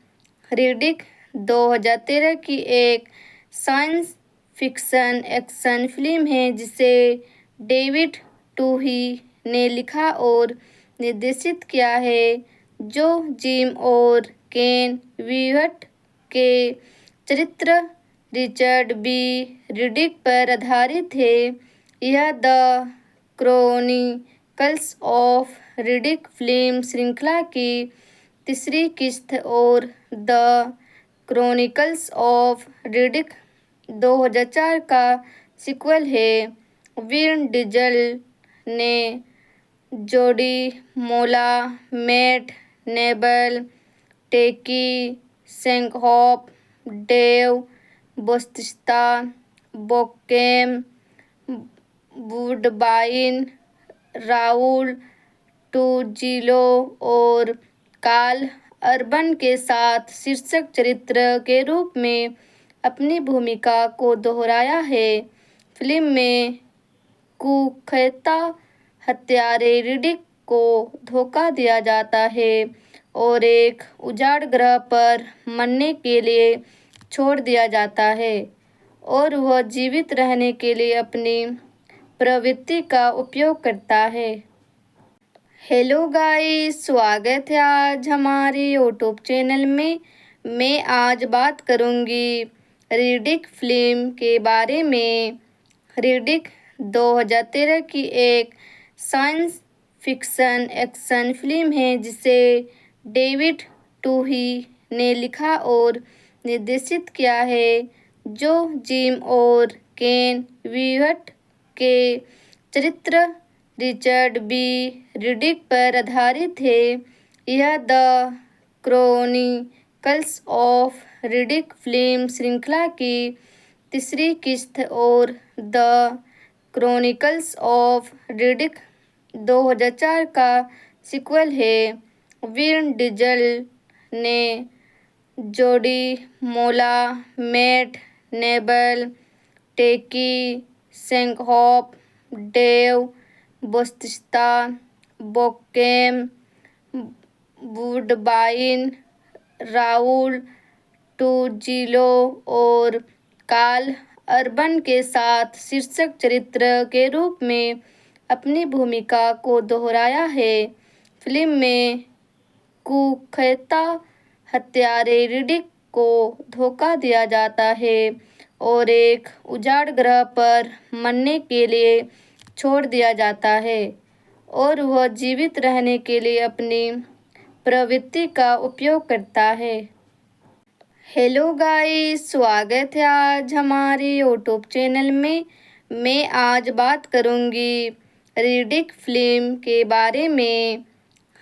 रिडिक 2013 की एक साइंस फिक्शन एक्शन फिल्म है जिसे डेविड टूही ने लिखा और निर्देशित किया है, जो जिम और केन वीहट के चरित्र रिचर्ड बी रिडिक पर आधारित है। यह the chronicles of Riddick film श्रृंखला की तीसरी किस्त और द क्रॉनिकल्स ऑफ रिडिक 2004 का सीक्वल है। विन डीजल ने जोडी मोला, मैट नेबल, टेकी सेंकहॉफ, डेव बौटिस्टा, बोकेम वुडबाइन, राउल टूजिलो और कार्ल अर्बन के साथ शीर्षक चरित्र के रूप में अपनी भूमिका को दोहराया है। फिल्म में कुख्यात हत्यारे रिडिक को धोखा दिया जाता है और एक उजाड़ ग्रह पर मरने के लिए छोड़ दिया जाता है और वह जीवित रहने के लिए अपनी प्रवृत्ति का उपयोग करता है। हेलो गाइस, स्वागत है आज हमारे यूट्यूब चैनल में। मैं आज बात करूंगी रीडिक फिल्म के बारे में। रीडिक 2013 की एक साइंस फिक्शन एक्शन फिल्म है जिसे डेविड टूही ने लिखा और निर्देशित किया है, जो जिम और केन वीहट के चरित्र रिचर्ड बी रिडिक पर आधारित है। यह the chronicles of Riddick film श्रृंखला की तीसरी किस्त और द क्रॉनिकल्स ऑफ रिडिक 2004 का सीक्वल है। विन डीजल ने जोडी मोला, मैट नेबल, टेकी सेंकहॉफ, डेव बौटिस्टा, बोकेम वुडबाइन, राउल टूजिलो और कार्ल अर्बन के साथ शीर्षक चरित्र के रूप में अपनी भूमिका को दोहराया है। फिल्म में कुख्यात हत्यारे रिडिक को धोखा दिया जाता है और एक उजाड़ ग्रह पर मरने के लिए छोड़ दिया जाता है, और वह जीवित रहने के लिए अपनी प्रवृत्ति का उपयोग करता है। हेलो गाइस, स्वागत है आज हमारे यूट्यूब चैनल में। मैं आज बात करूंगी रीडिक फिल्म के बारे में।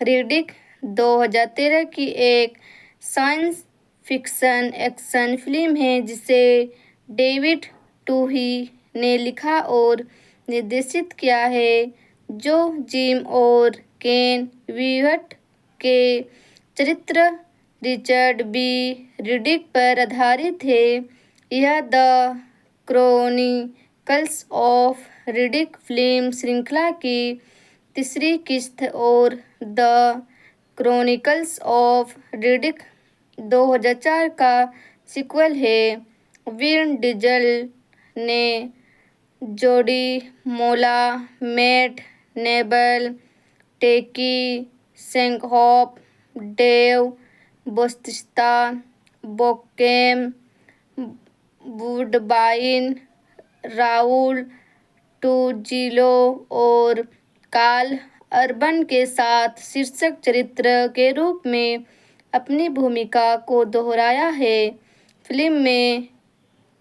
रीडिक 2013 की एक साइंस फिक्शन एक्शन फिल्म है जिसे डेविड टूही ने लिखा और निर्देशित किया है, जो जिम और केन वीहट के चरित्र रिचर्ड बी रिडिक पर आधारित है। यह the chronicles of Riddick film श्रृंखला की तीसरी किस्त और द क्रॉनिकल्स ऑफ रिडिक 2004 का सीक्वल है। विन डीजल ने जोडी मोला, मैट नेबल, टेकी सेंकहॉफ, डेव बौटिस्टा, बोकेम वुडबाइन, राउल टूजिलो और कार्ल अर्बन के साथ शीर्षक चरित्र के रूप में अपनी भूमिका को दोहराया है। फिल्म में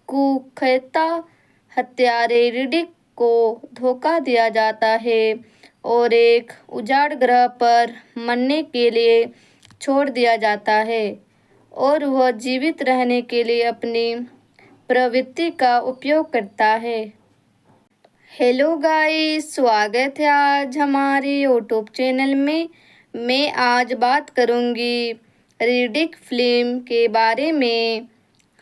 कुख्यात हत्यारे रिडिक को धोखा दिया जाता है और एक उजाड़ ग्रह पर मरने के लिए छोड़ दिया जाता है, और वह जीवित रहने के लिए अपनी प्रवृत्ति का उपयोग करता है। हेलो गाइस, स्वागत है आज हमारे यूट्यूब चैनल में। मैं आज बात करूंगी रीडिक फिल्म के बारे में।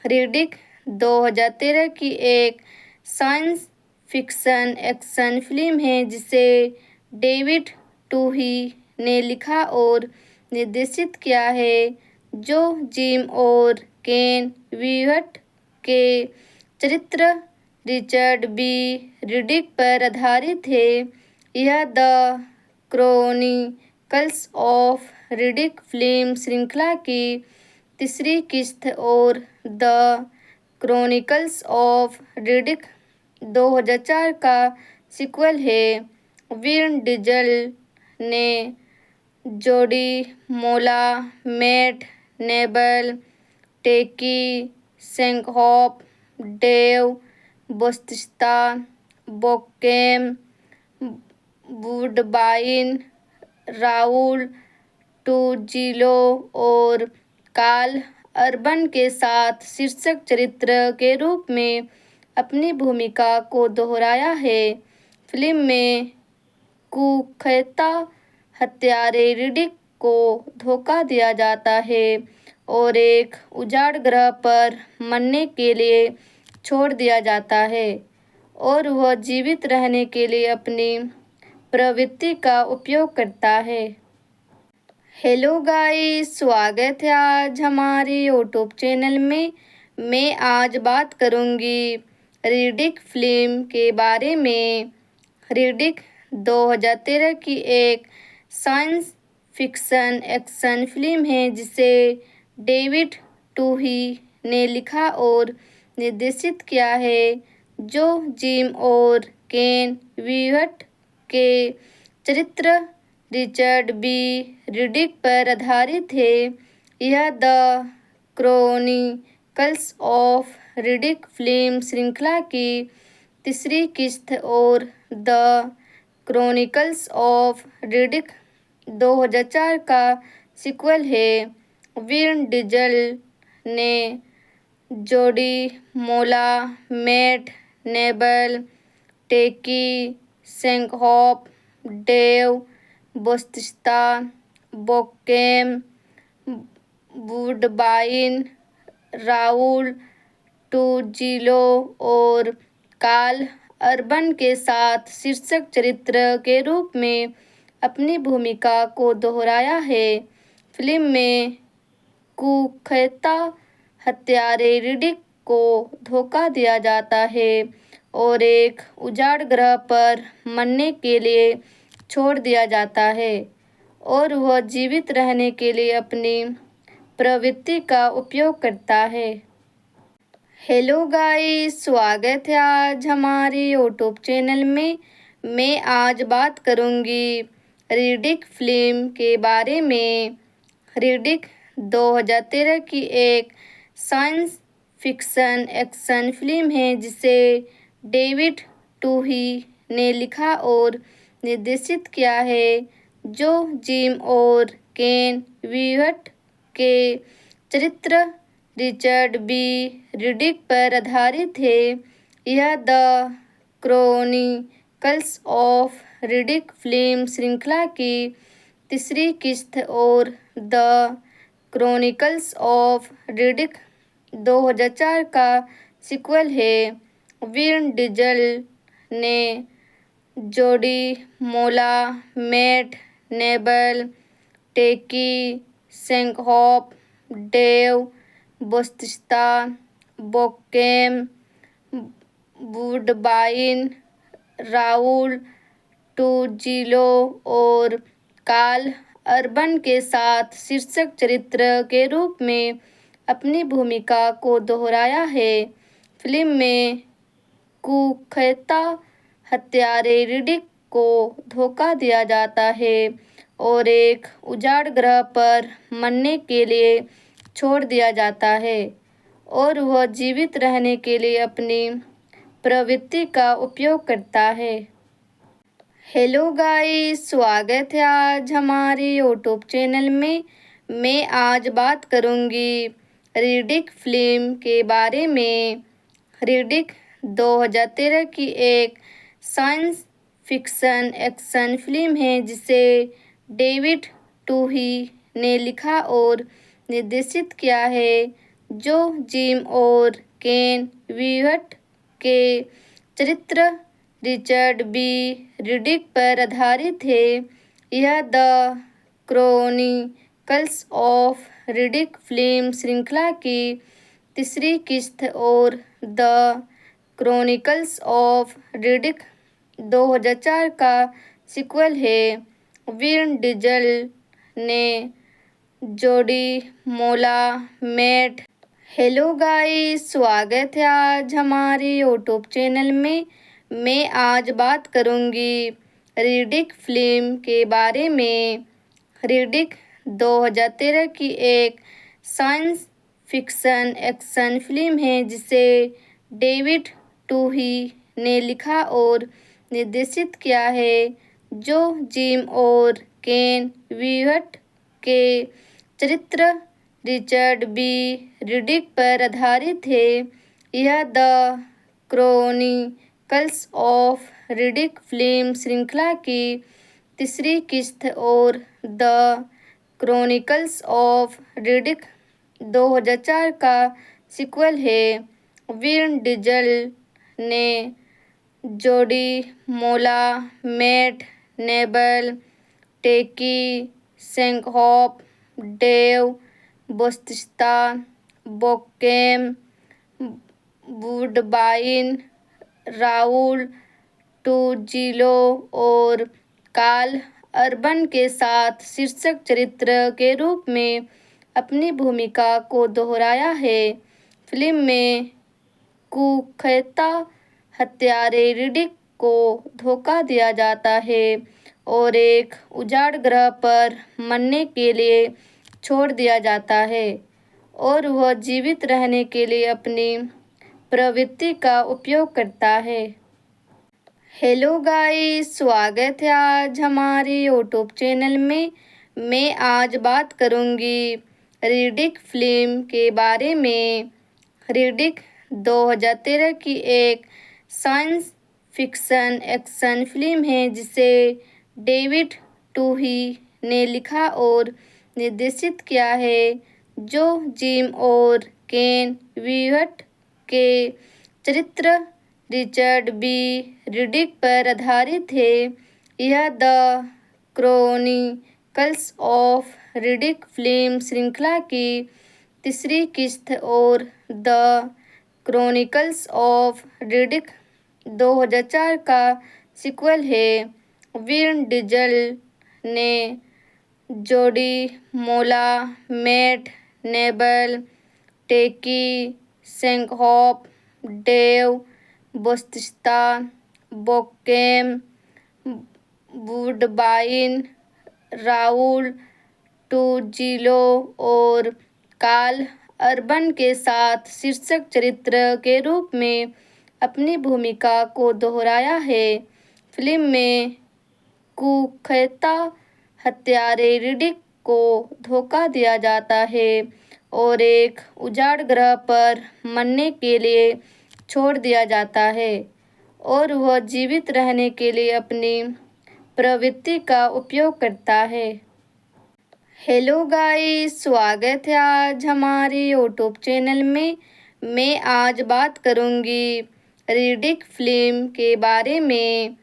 रीडिक 2013 की एक साइंस फिक्शन एक्शन फिल्म है जिसे डेविड टूही ने लिखा और निर्देशित किया है, जो जिम और केन वीहट के चरित्र रिचर्ड बी रिडिक पर आधारित है। यह the chronicles of Riddick film श्रृंखला की तीसरी किस्त और द क्रॉनिकल्स ऑफ रिडिक 2004 का सीक्वल है। विन डीजल ने जोडी मोला, मैट नेबल, टेकी सेंकहॉफ, डेव बौटिस्टा, बोकेम वुडबाइन, राउल टूजिलो और कार्ल अर्बन के साथ शीर्षक चरित्र के रूप में अपनी भूमिका को दोहराया है। फिल्म में कुख्यात हत्यारे रिडिक को धोखा दिया जाता है और एक उजाड़ ग्रह पर मरने के लिए छोड़ दिया जाता है, और वह जीवित रहने के लिए अपनी प्रवृत्ति का उपयोग करता है। हेलो गाइस, स्वागत है आज हमारे यूट्यूब चैनल में। मैं आज बात करूंगी रीडिक फिल्म के बारे में। रीडिक 2013 की एक साइंस फिक्शन एक्शन फिल्म है जिसे डेविड टूही ने लिखा और निर्देशित किया है, जो जिम और केन वीहट के चरित्र रिचर्ड बी रिडिक पर आधारित है। यह the chronicles of Riddick film श्रृंखला की तीसरी किस्त और द क्रॉनिकल्स ऑफ रिडिक 2004 का सीक्वल है। विन डीजल ने जोडी मोला, मैट नेबल, टेकी सेंकहॉफ, डेव बौटिस्टा, बोकेम वुडबाइन, राउल टूजिलो और कार्ल अर्बन के साथ शीर्षक चरित्र के रूप में अपनी भूमिका को दोहराया है। फिल्म में कुख्यात हत्यारे रिडिक को धोखा दिया जाता है और एक उजाड़ ग्रह पर मरने के लिए छोड़ दिया जाता है, और वह जीवित रहने के लिए अपनी प्रवृत्ति का उपयोग करता है। हेलो गाइस, स्वागत है आज हमारे यूट्यूब चैनल में। मैं आज बात करूंगी रिडिक फिल्म के बारे में। रिडिक 2013 की एक साइंस फिक्शन एक्शन फिल्म है जिसे डेविड टूही ने लिखा और निर्देशित किया है, जो जिम और केन वीहट के चरित्र रिचर्ड बी रिडिक पर आधारित है। यह the chronicles of Riddick film श्रृंखला की तीसरी किस्त और द क्रॉनिकल्स ऑफ रिडिक 2004 का सीक्वल है। विन डीजल ने जोडी मोला, मैट नेबल, टेकी सेंकहॉफ, डेव बौटिस्टा, बोकेम वुडबाइन, राउल टूजिलो और कार्ल अर्बन के साथ शीर्षक चरित्र के रूप में अपनी भूमिका को दोहराया है। फिल्म में कुख्यात हत्यारे रिडिक को धोखा दिया जाता है और एक उजाड़ ग्रह पर मरने के लिए छोड़ दिया जाता है, और वह जीवित रहने के लिए अपनी प्रवृत्ति का उपयोग करता है। हेलो गाइस, स्वागत है आज हमारे यूट्यूब चैनल में। मैं आज बात करूंगी रिडिक फिल्म के बारे में। रिडिक 2013 की एक साइंस फिक्शन एक्शन फिल्म है जिसे डेविड टूही ने लिखा और निर्देशित किया है, जो जिम और केन वीहट के चरित्र रिचर्ड बी रिडिक पर आधारित है। यह the chronicles of Riddick film श्रृंखला की तीसरी किस्त और द क्रॉनिकल्स ऑफ रिडिक 2004 का सीक्वल है। विन डीजल ने जोडी मोला, मैट हेलो गाइस, स्वागत है आज हमारे यूट्यूब चैनल में। मैं आज बात करूंगी रिडिक फिल्म के बारे में। रिडिक 2013 की एक साइंस फिक्शन एक्शन फिल्म है जिसे डेविड टूही ने लिखा और निर्देशित किया है, जो जिम और केन वीहट के चरित्र रिचर्ड बी रिडिक पर आधारित है। यह the chronicles of Riddick film श्रृंखला की तीसरी किस्त और द क्रॉनिकल्स ऑफ रिडिक 2004 का सीक्वल है। विन डीजल ने जोडी मोला, मैट नेबल, टेकी सेंकहॉफ, डेव बौटिस्टा, बोकेम वुडबाइन, राउल टूजिलो और कार्ल अर्बन के साथ शीर्षक चरित्र के रूप में अपनी भूमिका को दोहराया है। फिल्म में कुख्यात हत्यारे रिडिक को धोखा दिया जाता है और एक उजाड़ ग्रह पर मरने के लिए छोड़ दिया जाता है और वह जीवित रहने के लिए अपनी प्रवृत्ति का उपयोग करता है। हेलो गाइस, स्वागत है आज हमारे यूट्यूब चैनल में। मैं आज बात करूंगी रिडिक फिल्म के बारे में। रिडिक 2013 की एक साइंस फिक्शन एक्शन फिल्म है जिसे डेविड टूही ने लिखा और निर्देशित किया है, जो जिम और केन वीहट के चरित्र रिचर्ड बी रिडिक पर आधारित है। यह the chronicles of Riddick film श्रृंखला की तीसरी किस्त और द क्रॉनिकल्स ऑफ रिडिक 2004 का सीक्वल है। विन डीजल ने जोडी मोला, मैट नेबल, टेकी सेंकहॉफ, डेव बौटिस्टा, बोकेम वुडबाइन, राउल टूजिलो और कार्ल अर्बन के साथ शीर्षक चरित्र के रूप में अपनी भूमिका को दोहराया है। फिल्म में कुख्यात हत्यारे रिडिक को धोखा दिया जाता है और एक उजाड़ ग्रह पर मरने के लिए छोड़ दिया जाता है और वह जीवित रहने के लिए अपनी प्रवृत्ति का उपयोग करता है। हेलो गाइस, स्वागत है आज हमारे यूट्यूब चैनल में। मैं आज बात करूंगी रिडिक फिल्म के बारे में।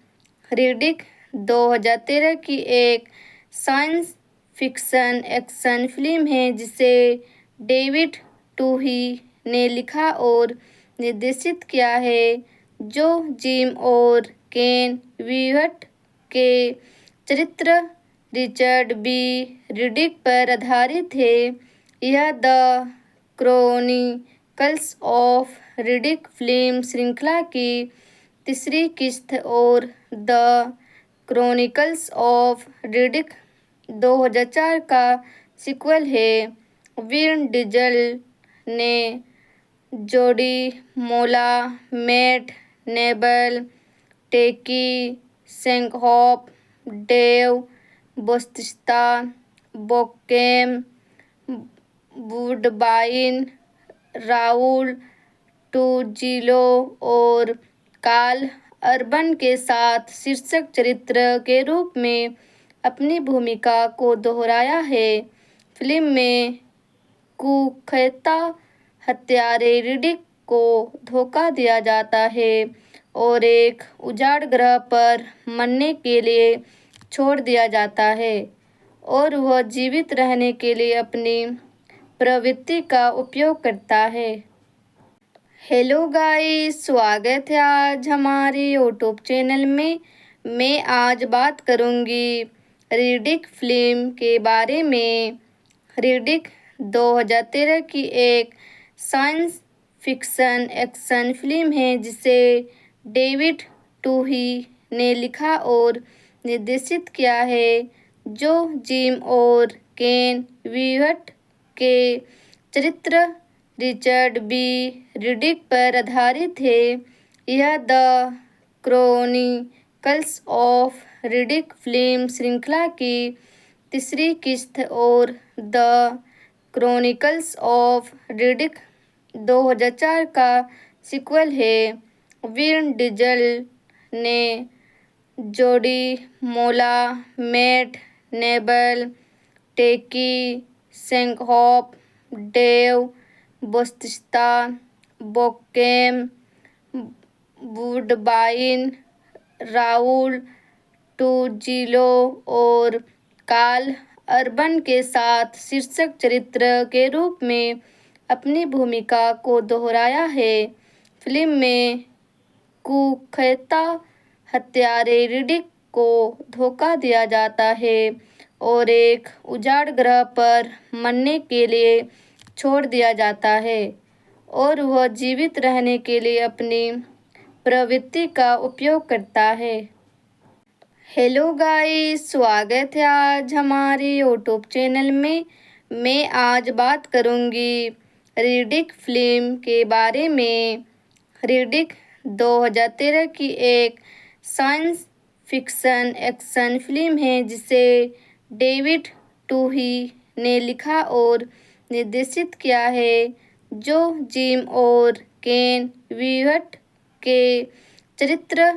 रिडिक 2013 की एक साइंस फिक्शन एक्शन फिल्म है जिसे डेविड टूही ने लिखा और निर्देशित किया है, जो जिम और केन वीहट के चरित्र रिचर्ड बी रिडिक पर आधारित है। यह the chronicles of Riddick film श्रृंखला की तीसरी किस्त और द क्रॉनिकल्स ऑफ रिडिक 2004 का सीक्वल है। विन डीजल ने जोडी मोला, मैट नेबल, टेकी सेंकहॉफ, डेव बौटिस्टा, बोकेम वुडबाइन, राउल टूजिलो और कार्ल अर्बन के साथ शीर्षक चरित्र के रूप में अपनी भूमिका को दोहराया है। फिल्म में कुख्यात हत्यारे रिडिक को धोखा दिया जाता है और एक उजाड़ ग्रह पर मरने के लिए छोड़ दिया जाता है और वह जीवित रहने के लिए अपनी प्रवृत्ति का उपयोग करता है। हेलो गाइस, स्वागत है आज हमारे यूट्यूब चैनल में। मैं आज बात करूंगी रिडिक फिल्म के बारे में। रिडिक 2013 की एक साइंस फिक्शन एक्शन फिल्म है जिसे डेविड टूही ने लिखा और निर्देशित किया है, जो जिम और केन वीहट के चरित्र रिचर्ड बी रिडिक पर आधारित है। यह the chronicles of Riddick film श्रृंखला की तीसरी किस्त और द क्रॉनिकल्स ऑफ रिडिक 2004 का सीक्वल है। विन डीजल ने जोडी मोला, मैट नेबल, टेकी सेंकहॉफ, डेव बौटिस्टा, बोकेम वुडबाइन, राउल टूजिलो और कार्ल अर्बन के साथ शीर्षक चरित्र के रूप में अपनी भूमिका को दोहराया है। फिल्म में कुख्यात हत्यारे रिडिक को धोखा दिया जाता है और एक उजाड़ ग्रह पर मरने के लिए छोड़ दिया जाता है और वह जीवित रहने के लिए अपनी प्रवृत्ति का उपयोग करता है। हेलो गाइस, स्वागत है आज हमारे यूट्यूब चैनल में। मैं आज बात करूंगी रिडिक फिल्म के बारे में। रिडिक 2013 की एक साइंस फिक्शन एक्शन फिल्म है जिसे डेविड टूही ने लिखा और निर्देशित किया है, जो जिम और केन वीहट के चरित्र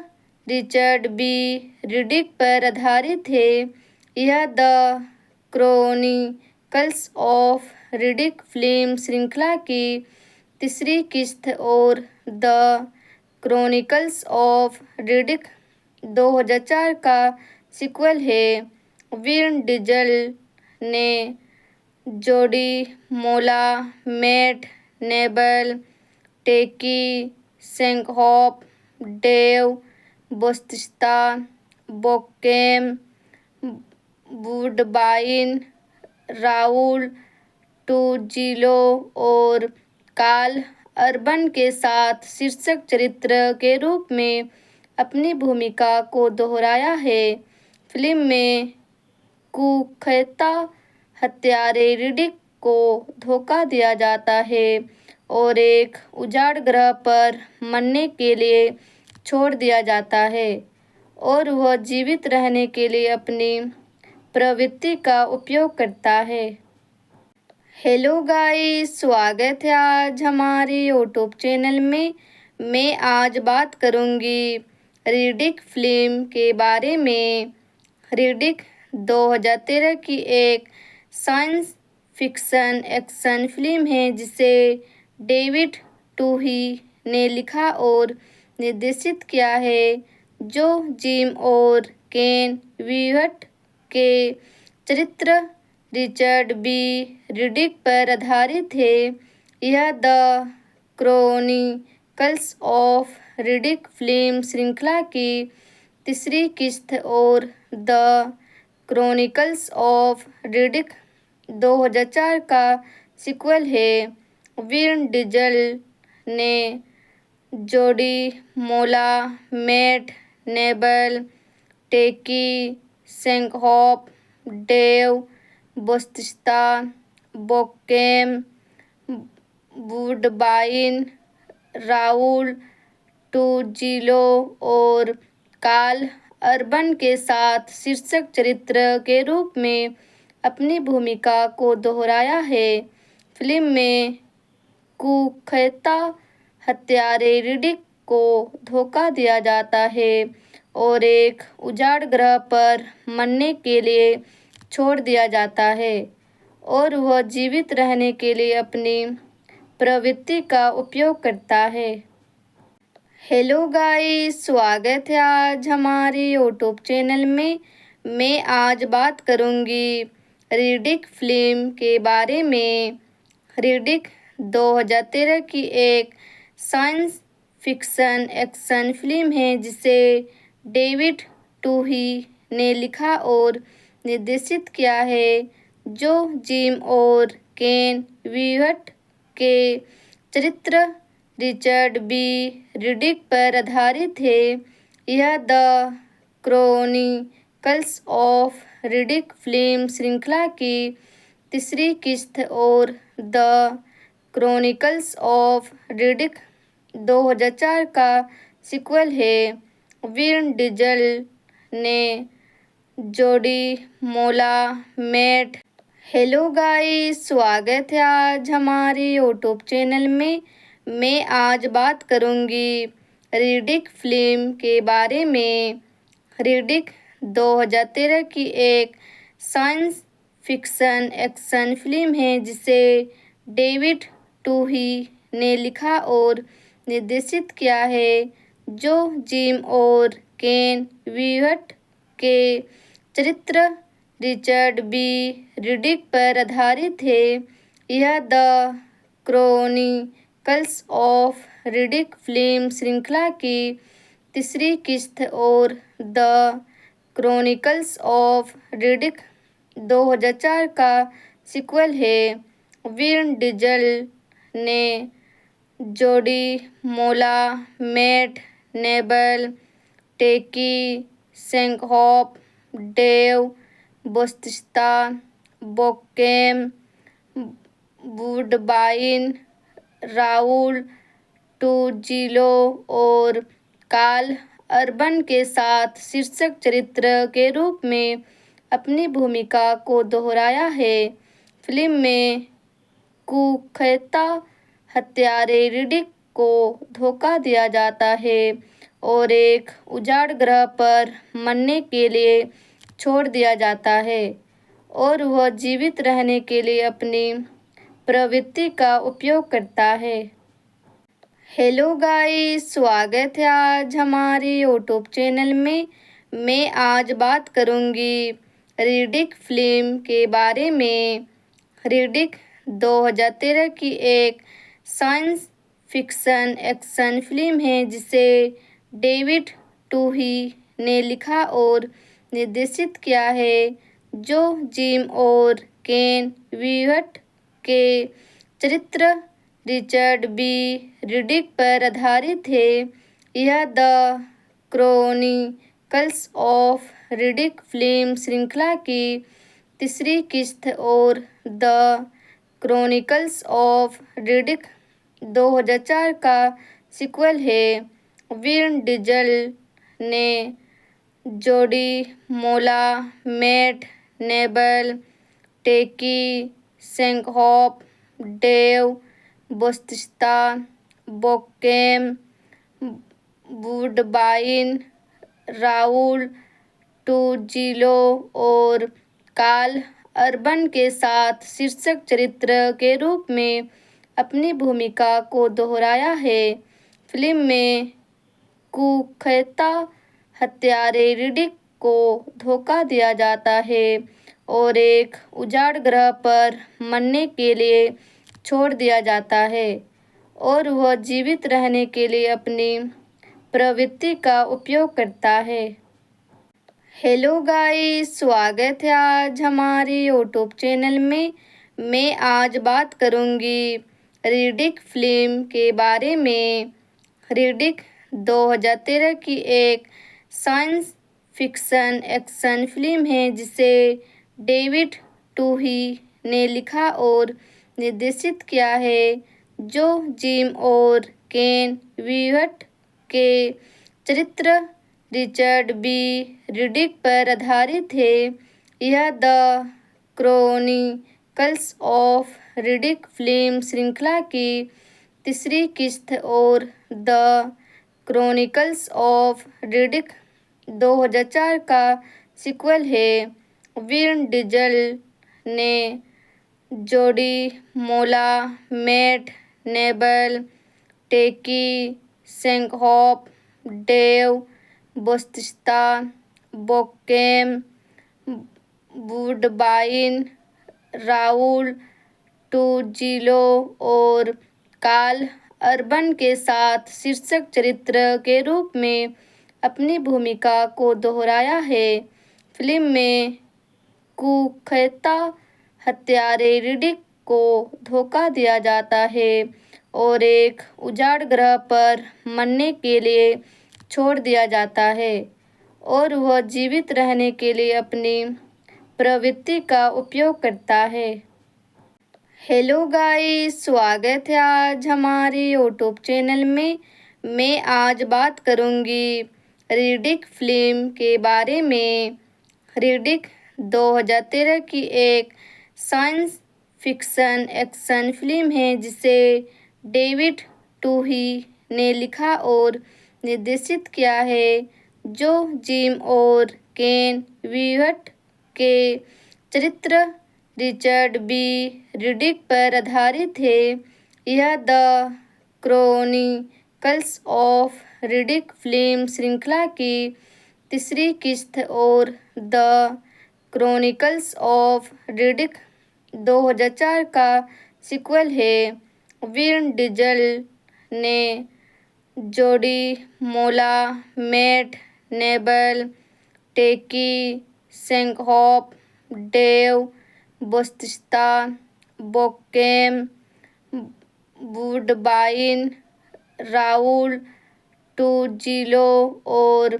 रिचर्ड बी रिडिक पर आधारित है। यह the chronicles of Riddick film श्रृंखला की तीसरी किस्त और द क्रॉनिकल्स ऑफ रिडिक 2004 का सीक्वल है। विन डीजल ने जोडी मोला, मैट नेबल, टेकी सेंकहॉफ, डेव बौटिस्टा, बोकेम वुडबाइन, राउल टूजिलो और कार्ल अर्बन के साथ शीर्षक चरित्र के रूप में अपनी भूमिका को दोहराया है। फिल्म में कुख्यात हत्यारे रिडिक को धोखा दिया जाता है और एक उजाड़ ग्रह पर मरने के लिए छोड़ दिया जाता है और वह जीवित रहने के लिए अपनी प्रवृत्ति का उपयोग करता है। हेलो गाइस, स्वागत है आज हमारे यूट्यूब चैनल में। मैं आज बात करूंगी रिडिक फिल्म के बारे में। रिडिक 2013 की एक साइंस फिक्शन एक्शन फिल्म है जिसे डेविड टूही ने लिखा और निर्देशित किया है, जो जिम और केन वीहट के चरित्र रिचर्ड बी रिडिक पर आधारित है। यह the chronicles of Riddick film श्रृंखला की तीसरी किस्त और द क्रॉनिकल्स ऑफ रिडिक 2004 का सीक्वल है। विन डीजल ने जोडी मोला, मैट नेबल, टेकी सेंकहॉफ, डेव बौटिस्टा, बोकेम वुडबाइन, राउल टूजिलो और कार्ल अर्बन के साथ शीर्षक चरित्र के रूप में अपनी भूमिका को दोहराया है। फिल्म में कुख्यात हत्यारे रिडिक को धोखा दिया जाता है और एक उजाड़ ग्रह पर मरने के लिए छोड़ दिया जाता है और वह जीवित रहने के लिए अपनी प्रवृत्ति का उपयोग करता है। हेलो गाइस, स्वागत है आज हमारे यूट्यूब चैनल में। मैं आज बात करूंगी रिडिक फिल्म के बारे में। रिडिक 2013 की एक साइंस फिक्शन एक्शन फिल्म है जिसे डेविड टूही ने लिखा और निर्देशित किया है, जो जिम और केन वीहट के चरित्र रिचर्ड बी रिडिक पर आधारित है। यह the chronicles of Riddick film श्रृंखला की तीसरी किस्त और द क्रॉनिकल्स ऑफ रिडिक 2004 का सीक्वल है। विन डीजल ने जोडी मोला, मैट हेलो गाइस, स्वागत है आज हमारे यूट्यूब चैनल में। मैं आज बात करूंगी रिडिक फिल्म के बारे में। रिडिक 2013 की एक साइंस फिक्शन एक्शन फिल्म है जिसे डेविड टूही ने लिखा और निर्देशित किया है, जो जिम और केन वीहट के चरित्र रिचर्ड बी रिडिक पर आधारित है। यह the chronicles of Riddick film श्रृंखला की तीसरी किस्त और द क्रॉनिकल्स ऑफ रिडिक 2004 का सीक्वल है। विन डीजल ने जोडी मोला, मैट नेबल, टेकी सेंकहॉफ, डेव बोस्तिस्ता, बोकेम वुडबाइन, राउल टूजिलो और कार्ल अर्बन के साथ शीर्षक चरित्र के रूप में अपनी भूमिका को दोहराया है। फिल्म में कुख्यात हत्यारे रिडिक को धोखा दिया जाता है और एक उजाड़ ग्रह पर मरने के लिए छोड़ दिया जाता है और वह जीवित रहने के लिए अपनी प्रवृत्ति का उपयोग करता है। हेलो गाइस, स्वागत है आज हमारे यूट्यूब चैनल में। मैं आज बात करूंगी रिडिक फिल्म के बारे में। रिडिक 2013 की एक साइंस फिक्शन एक्शन फिल्म है जिसे डेविड टूही ने लिखा और निर्देशित किया है, जो जिम और केन वीहट के चरित्र रिचर्ड बी रिडिक पर आधारित है। यह the chronicles of Riddick film श्रृंखला की तीसरी किस्त और द क्रॉनिकल्स ऑफ रिडिक 2004 का सीक्वल है। विन डीजल ने जोडी मोला, मैट नेबल, टेकी सेंकहॉफ, डेव बोस्तिस्ता, बोकेम वुडबाइन, राउल टूजिलो और कार्ल अर्बन के साथ शीर्षक चरित्र के रूप में अपनी भूमिका को दोहराया है। फिल्म में कुख्यात हत्यारे रिडिक को धोखा दिया जाता है और एक उजाड़ ग्रह पर मरने के लिए छोड़ दिया जाता है और वह जीवित रहने के लिए अपनी प्रवृत्ति का उपयोग करता है। हेलो गाइस, स्वागत है आज हमारे यूट्यूब चैनल में। मैं आज बात करूंगी रिडिक फिल्म के बारे में। रिडिक 2013 की एक साइंस फिक्शन एक्शन फिल्म है जिसे डेविड टूही ने लिखा और निर्देशित किया है, जो जिम और केन वीहट के चरित्र रिचर्ड बी रिडिक पर आधारित है। यह the chronicles of Riddick film श्रृंखला की तीसरी किस्त और द क्रॉनिकल्स ऑफ रिडिक 2004 का सीक्वल है। विन डीजल ने जोडी मोला, मैट नेबल, टेकी सेंकहॉफ, डेव बोस्तिस्ता, बोकेम वुडबाइन, राउल टूजिलो और कार्ल अर्बन के साथ शीर्षक चरित्र के रूप में अपनी भूमिका को दोहराया है। फिल्म में कुख्यात हत्यारे रिडिक को धोखा दिया जाता है और एक उजाड़ ग्रह पर मरने के लिए छोड़ दिया जाता है और वह जीवित रहने के लिए अपनी प्रवृत्ति का उपयोग करता है। हेलो गाइस, स्वागत है आज हमारे यूट्यूब चैनल में। मैं आज बात करूंगी रिडिक फिल्म के बारे में। रिडिक 2013 की एक साइंस फिक्शन एक्शन फिल्म है जिसे डेविड टूही ने लिखा और निर्देशित किया है, जो जिम और केन वीहट के चरित्र रिचर्ड बी रिडिक पर आधारित है। यह the chronicles of Riddick film श्रृंखला की तीसरी किस्त और द क्रॉनिकल्स ऑफ रिडिक 2004 का सीक्वल है। विन डीजल ने जोडी मोला, मैट नेबल, टेकी सेंकहॉफ, डेव बौटिस्ता, बोकेम वुडबाइन, राउल टूजिलो और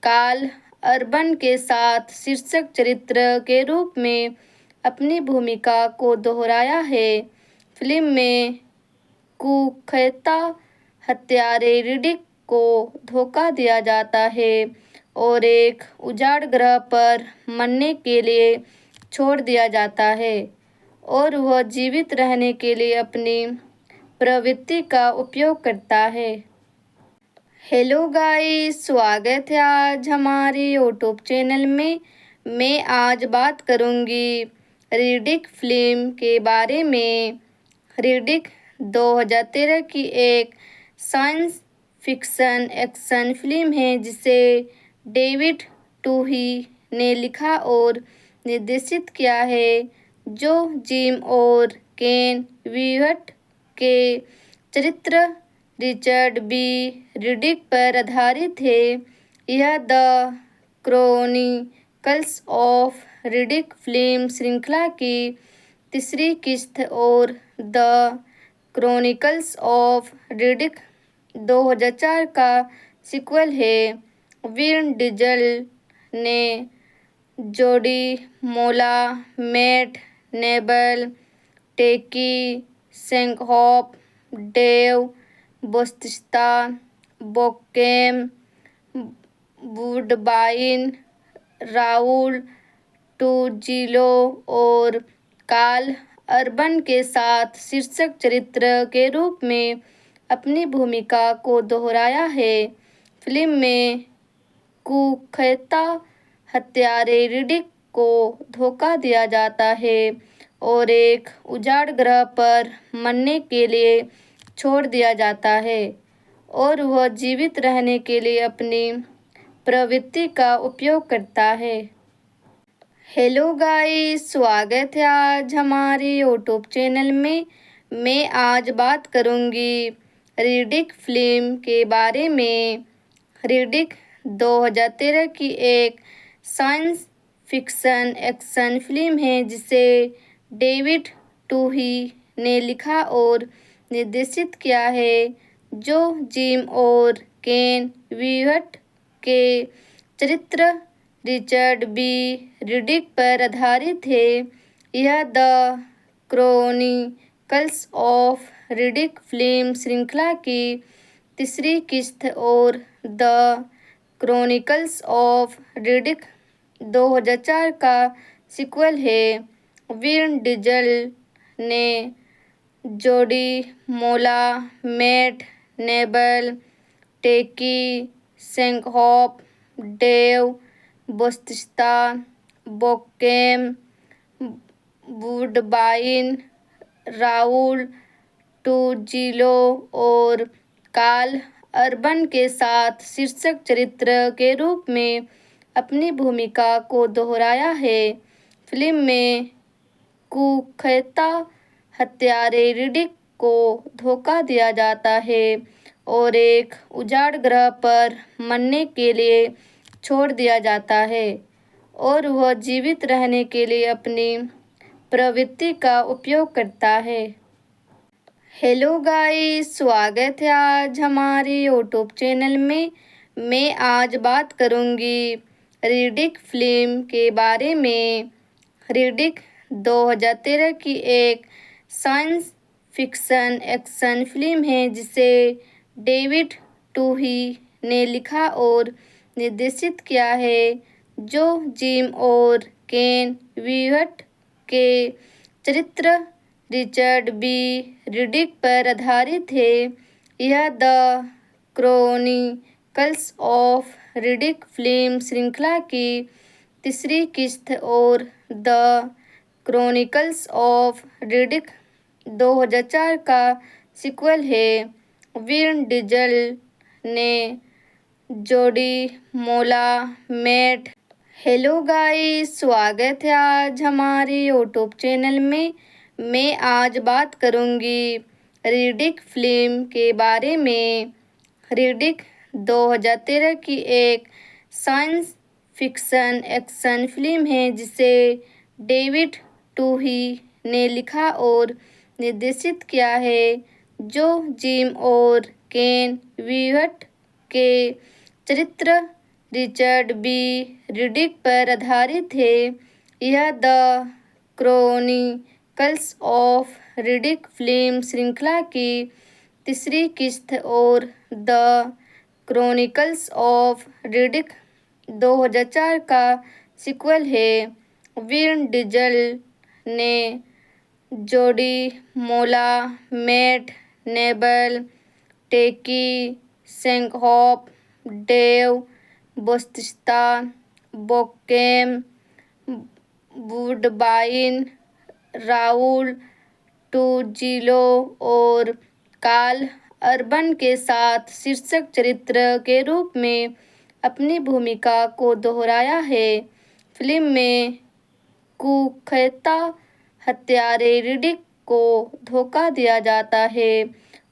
कार्ल अर्बन के साथ शीर्षक चरित्र के रूप में अपनी भूमिका को दोहराया है। फिल्म में कुख्यात हत्यारे रिडिक को धोखा दिया जाता है और एक उजाड़ ग्रह पर मरने के लिए छोड़ दिया जाता है और वह जीवित रहने के लिए अपनी प्रवृत्ति का उपयोग करता है। हेलो गाइस, स्वागत है आज हमारे यूट्यूब चैनल में। मैं आज बात करूंगी रिडिक फिल्म के बारे में। रिडिक 2013 की एक साइंस फिक्शन एक्शन फिल्म है जिसे डेविड टूही ने लिखा और निर्देशित किया है, जो जिम और केन वीहट के चरित्र रिचर्ड बी रिडिक पर आधारित है। यह the chronicles of Riddick film श्रृंखला की तीसरी किस्त और द क्रॉनिकल्स ऑफ रिडिक 2004 का सीक्वल है। विन डीजल ने जोडी मोला, मैट नेबल, टेकी सेंकहॉफ, डेव बौटिस्ता, बोकेम वुडबाइन, राउल टूजिलो और कार्ल अर्बन के साथ शीर्षक चरित्र के रूप में अपनी भूमिका को दोहराया है। फिल्म में कुख्यात हत्यारे रिडिक को धोखा दिया जाता है और एक उजाड़ ग्रह पर मरने के लिए छोड़ दिया जाता है और वह जीवित रहने के लिए अपनी प्रवृत्ति का उपयोग करता है। हेलो गाइस, स्वागत है आज हमारे यूट्यूब चैनल में। मैं आज बात करूंगी रिडिक फिल्म के बारे में। रिडिक 2013 की एक साइंस फिक्शन एक्शन फिल्म है जिसे डेविड टूही ने लिखा और निर्देशित किया है, जो जिम और केन वीहट के चरित्र रिचर्ड बी रिडिक पर आधारित है। यह the chronicles of Riddick film श्रृंखला की तीसरी किस्त और द क्रॉनिकल्स ऑफ रिडिक 2004 का सीक्वल है। विन डीजल ने जोडी मोला, मैट नेबल, टेकी सेंकहॉफ, डेव बौटिस्ता, बोकेम वुडबाइन, राउल टूजिलो और कार्ल अर्बन के साथ शीर्षक चरित्र के रूप में अपनी भूमिका को दोहराया है। फिल्म में कुख्यात हत्यारे रिडिक को धोखा दिया जाता है और एक उजाड़ ग्रह पर मरने के लिए छोड़ दिया जाता है और वह जीवित रहने के लिए अपनी प्रवृत्ति का उपयोग करता है। हेलो गाइस, स्वागत है आज हमारे यूट्यूब चैनल में। मैं आज बात करूंगी रिडिक फिल्म के बारे में। रिडिक 2013 की एक साइंस फिक्शन एक्शन फिल्म है जिसे डेविड टूही ने लिखा और निर्देशित किया है, जो जिम और केन वीहट के चरित्र रिचर्ड बी रिडिक पर आधारित है। यह the chronicles of Riddick film श्रृंखला की तीसरी किस्त और द क्रॉनिकल्स ऑफ रिडिक 2004 का सीक्वल है। विन डीजल ने जोडी मोला, मैट हेलो गाइस, स्वागत है आज हमारे यूट्यूब चैनल में। मैं आज बात करूंगी रिडिक फिल्म के बारे में। रिडिक 2013 की एक साइंस फिक्शन एक्शन फिल्म है जिसे डेविड टूही ने लिखा और निर्देशित किया है, जो जिम और केन वीवट के चरित्र रिचर्ड बी रिडिक पर आधारित है। यह the chronicles of Riddick film श्रृंखला की तीसरी किस्त और द क्रॉनिकल्स ऑफ रिडिक 2004 का सीक्वल है। विन डीजल ने जोडी मोला, मैट नेबल, टेकी सेंकहॉफ, डेव बौटिस्टा, बोकेम वुडबाइन, राउल टूजिलो और कार्ल अर्बन के साथ शीर्षक चरित्र के रूप में अपनी भूमिका को दोहराया है। फिल्म में कुख्यात हत्यारे रिडिक को धोखा दिया जाता है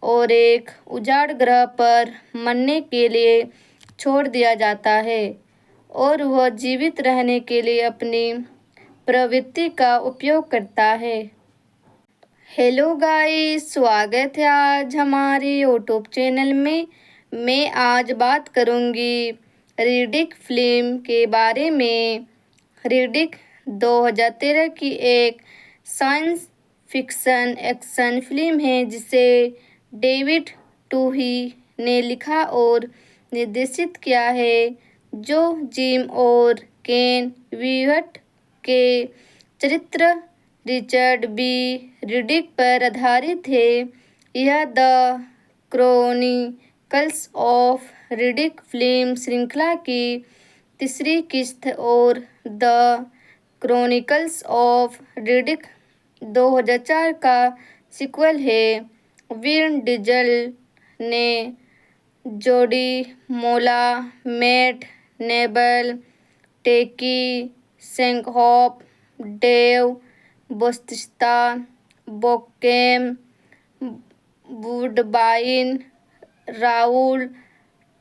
और एक उजाड़ ग्रह पर मरने के लिए छोड़ दिया जाता है, और वह जीवित रहने के लिए अपनी प्रवृत्ति का उपयोग करता है। हेलो गाइस, स्वागत है आज हमारे यूट्यूब चैनल में। मैं आज बात करूंगी रिडिक फिल्म के बारे में। रिडिक 2013 की एक साइंस फिक्शन एक्शन फिल्म है जिसे डेविड टूही ने लिखा और निर्देशित किया है, जो जिम और केन वीवट के चरित्र रिचर्ड बी रिडिक पर आधारित है। यह the chronicles of Riddick film श्रृंखला की तीसरी किस्त और द क्रॉनिकल्स ऑफ रिडिक 2004 का सीक्वल है। विन डीजल ने जोडी मोला, मैट नेबल, टेकी सेंकहॉफ, डेव बौटिस्टा, बोकेम वुडबाइन, राउल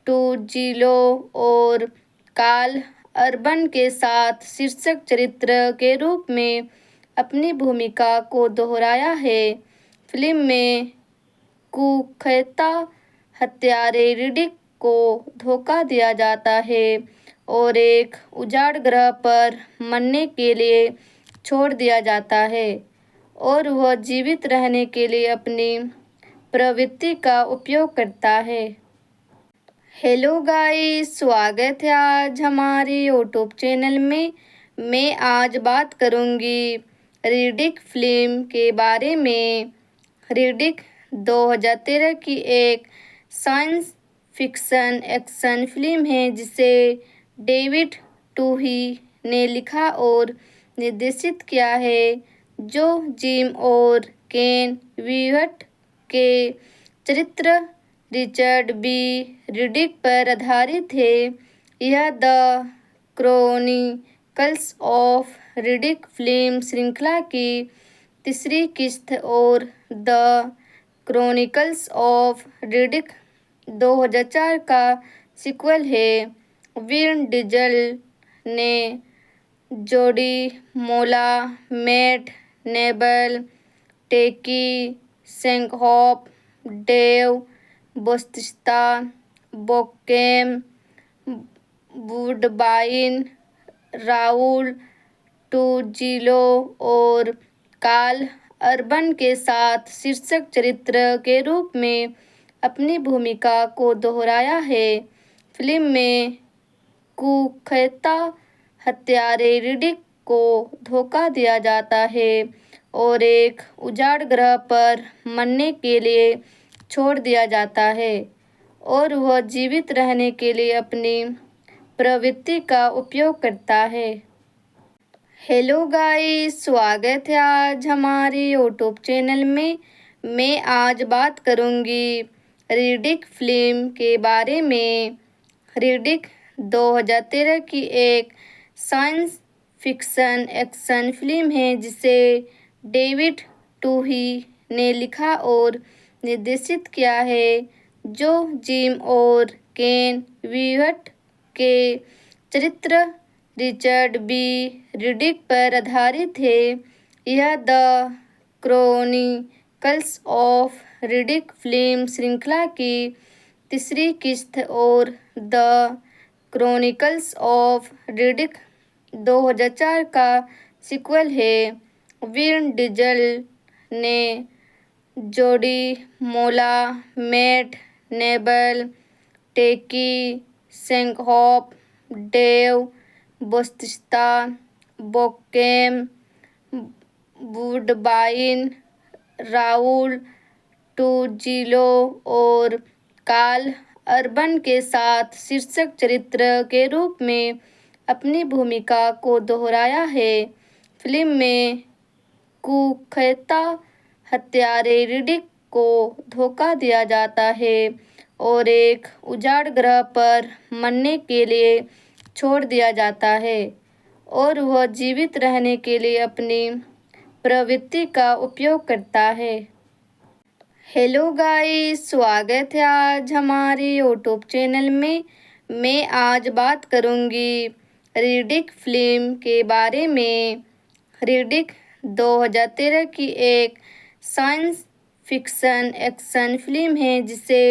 टूजिलो और कार्ल अर्बन के साथ शीर्षक चरित्र के रूप में अपनी भूमिका को दोहराया है। फिल्म में कुख्यात हत्यारे रिडिक को धोखा दिया जाता है और एक उजाड़ ग्रह पर मरने के लिए छोड़ दिया जाता है, और वह जीवित रहने के लिए अपनी प्रवृत्ति का उपयोग करता है। हेलो गाइस, स्वागत है आज हमारे यूट्यूब चैनल में। मैं आज बात करूंगी रिडिक फिल्म के बारे में। रिडिक 2013 की एक साइंस फिक्शन एक्शन फिल्म है जिसे डेविड टूही ने लिखा और निर्देशित किया है, जो जिम और केन वीवट के चरित्र रिचर्ड बी रिडिक पर आधारित है। यह the chronicles of Riddick film श्रृंखला की तीसरी किस्त और द क्रॉनिकल्स ऑफ रिडिक 2004 का सीक्वल है। विन डीजल ने जोडी मोला, मैट नेबल, टेकी सेंकहॉफ, डेव बौटिस्टा, बोकेम वुडबाइन, राउल टूजिलो और कार्ल अर्बन के साथ शीर्षक चरित्र के रूप में अपनी भूमिका को दोहराया है। फिल्म में कुख्यात हत्यारे रिडिक को धोखा दिया जाता है और एक उजाड़ ग्रह पर मरने के लिए छोड़ दिया जाता है, और वह जीवित रहने के लिए अपनी प्रवृत्ति का उपयोग करता है। हेलो गाइस, स्वागत है आज हमारे यूट्यूब चैनल में। मैं आज बात करूंगी रिडिक फिल्म के बारे में। रिडिक 2013 की एक साइंस फिक्शन एक्शन फिल्म है जिसे डेविड टूही ने लिखा और निर्देशित किया है, जो जिम और केन वीवट के चरित्र रिचर्ड बी रिडिक पर आधारित है। यह the chronicles of Riddick film श्रृंखला की तीसरी किस्त और द क्रॉनिकल्स ऑफ रिडिक 2004 का सीक्वल है। विन डीजल ने जोडी मोला, मैट नेबल, टेकी सेंकहॉफ, डेव बौटिस्टा, बोकेम वुडबाइन, राउल टूजिलो और कार्ल अर्बन के साथ शीर्षक चरित्र के रूप में अपनी भूमिका को दोहराया है। फिल्म में कुख्यात हत्यारे रिडिक को धोखा दिया जाता है और एक उजाड़ ग्रह पर मरने के लिए छोड़ दिया जाता है और वह जीवित रहने के लिए अपनी प्रवृत्ति का उपयोग करता है। हेलो गाइस, स्वागत है आज हमारे यूट्यूब चैनल में। मैं आज बात करूंगी रिडिक फिल्म के बारे में। रिडिक 2013 की एक साइंस फिक्शन एक्शन फिल्म है जिसे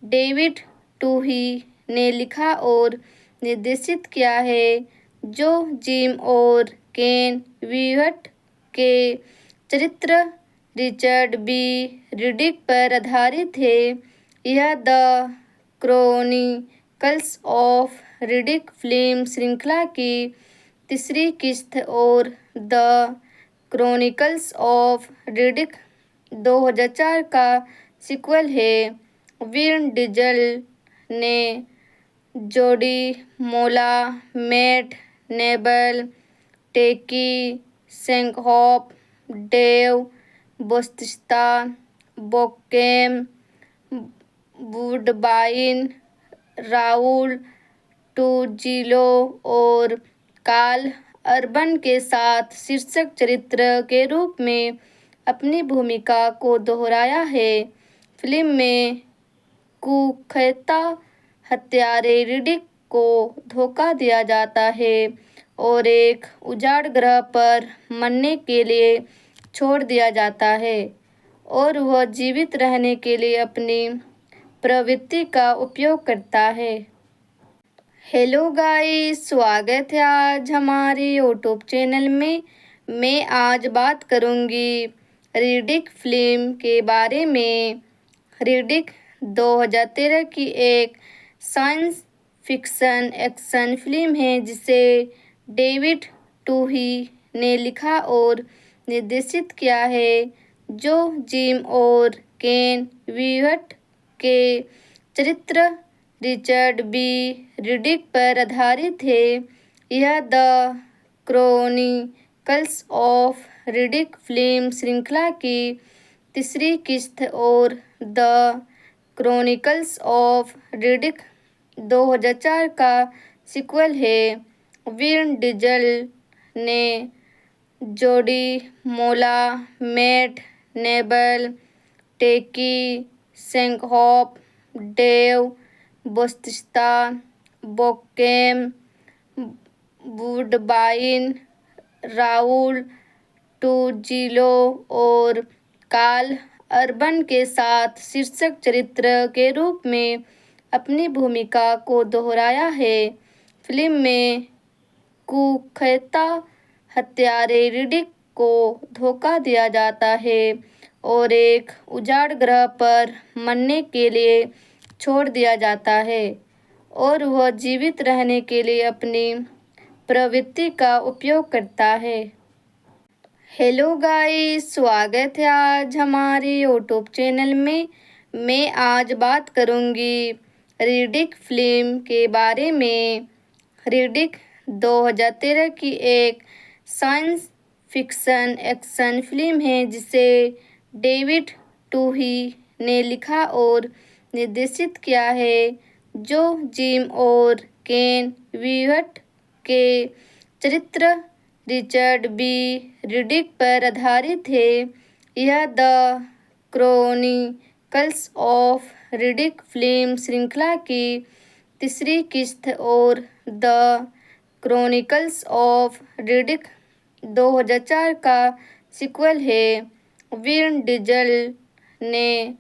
डेविड टूही ने लिखा और निर्देशित किया है, जो जिम और केन वीहट के चरित्र रिचर्ड बी रिडिक पर आधारित है। यह the chronicles of Riddick film श्रृंखला की तीसरी किस्त और द क्रॉनिकल्स ऑफ रिडिक 2004 का सीक्वल है। विन डीजल ने जोडी मोला, मैट नेबल, टेकी सेंकहॉफ, डेव बौटिस्टा, बोकेम वुडबाइन, राउल टूजिलो और कार्ल अर्बन के साथ शीर्षक चरित्र के रूप में अपनी भूमिका को दोहराया है। फिल्म में कुख्यात हत्यारे रिडिक को धोखा दिया जाता है और एक उजाड़ ग्रह पर मरने के लिए छोड़ दिया जाता है और वह जीवित रहने के लिए अपनी प्रवृत्ति का उपयोग करता है। हेलो गाइस, स्वागत है आज हमारे यूट्यूब चैनल में। मैं आज बात करूंगी रिडिक फिल्म के बारे में। रिडिक 2013 की एक साइंस फिक्शन एक्शन फिल्म है जिसे डेविड टूही ने लिखा और निर्देशित किया है, जो जिम और केन वीहट के चरित्र रिचर्ड बी रिडिक पर आधारित है। यह the chronicles of Riddick film श्रृंखला की तीसरी किस्त और द क्रॉनिकल्स ऑफ रिडिक 2004 का सीक्वल है। विन डीजल ने जोडी मोला, मैट नेबल, टेकी सेंकहॉफ, डेव बौटिस्टा, बोकेम वुडबाइन, राउल टूजिलो और कार्ल अर्बन के साथ शीर्षक चरित्र के रूप में अपनी भूमिका को दोहराया है। फिल्म में कुख्यात हत्यारे रिडिक को धोखा दिया जाता है और एक उजाड़ ग्रह पर मरने के लिए छोड़ दिया जाता है और वह जीवित रहने के लिए अपनी प्रवृत्ति का उपयोग करता है। हेलो गाइस, स्वागत है आज हमारे यूट्यूब चैनल में। मैं आज बात करूंगी रिडिक फिल्म के बारे में। रिडिक 2013 की एक साइंस फिक्शन एक्शन फिल्म है जिसे डेविड टूही ने लिखा और निर्देशित किया है, जो जिम और केन वीहट के चरित्र रिचर्ड बी रिडिक पर आधारित है। यह the chronicles of Riddick film श्रृंखला की तीसरी किस्त और द क्रॉनिकल्स ऑफ रिडिक 2004 का सीक्वल है। विन डीजल ने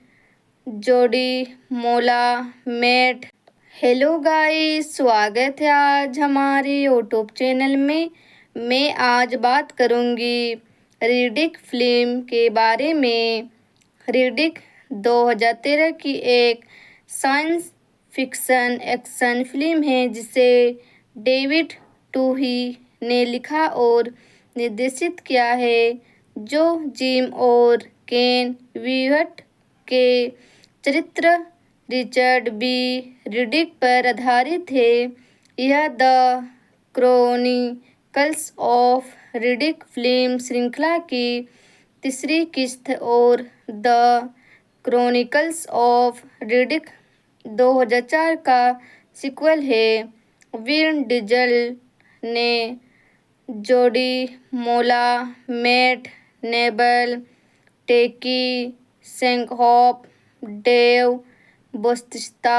जोडी मोला मेट। हेलो गाइस, स्वागत है आज हमारे यूट्यूब चैनल में। मैं आज बात करूंगी रिडिक फिल्म के बारे में। रिडिक 2013 की एक साइंस फिक्शन एक्शन फिल्म है जिसे डेविड टूही ने लिखा और निर्देशित किया है, जो जिम और केन वीहट के चरित्र रिचर्ड बी रिडिक पर आधारित है। यह the chronicles of Riddick film श्रृंखला की तीसरी किस्त और द क्रॉनिकल्स ऑफ रिडिक 2004 का सीक्वल है। विन डीजल ने जोडी मोला मेट, नेबल टेकी सेंकहॉफ, डेव बोस्तिस्ता,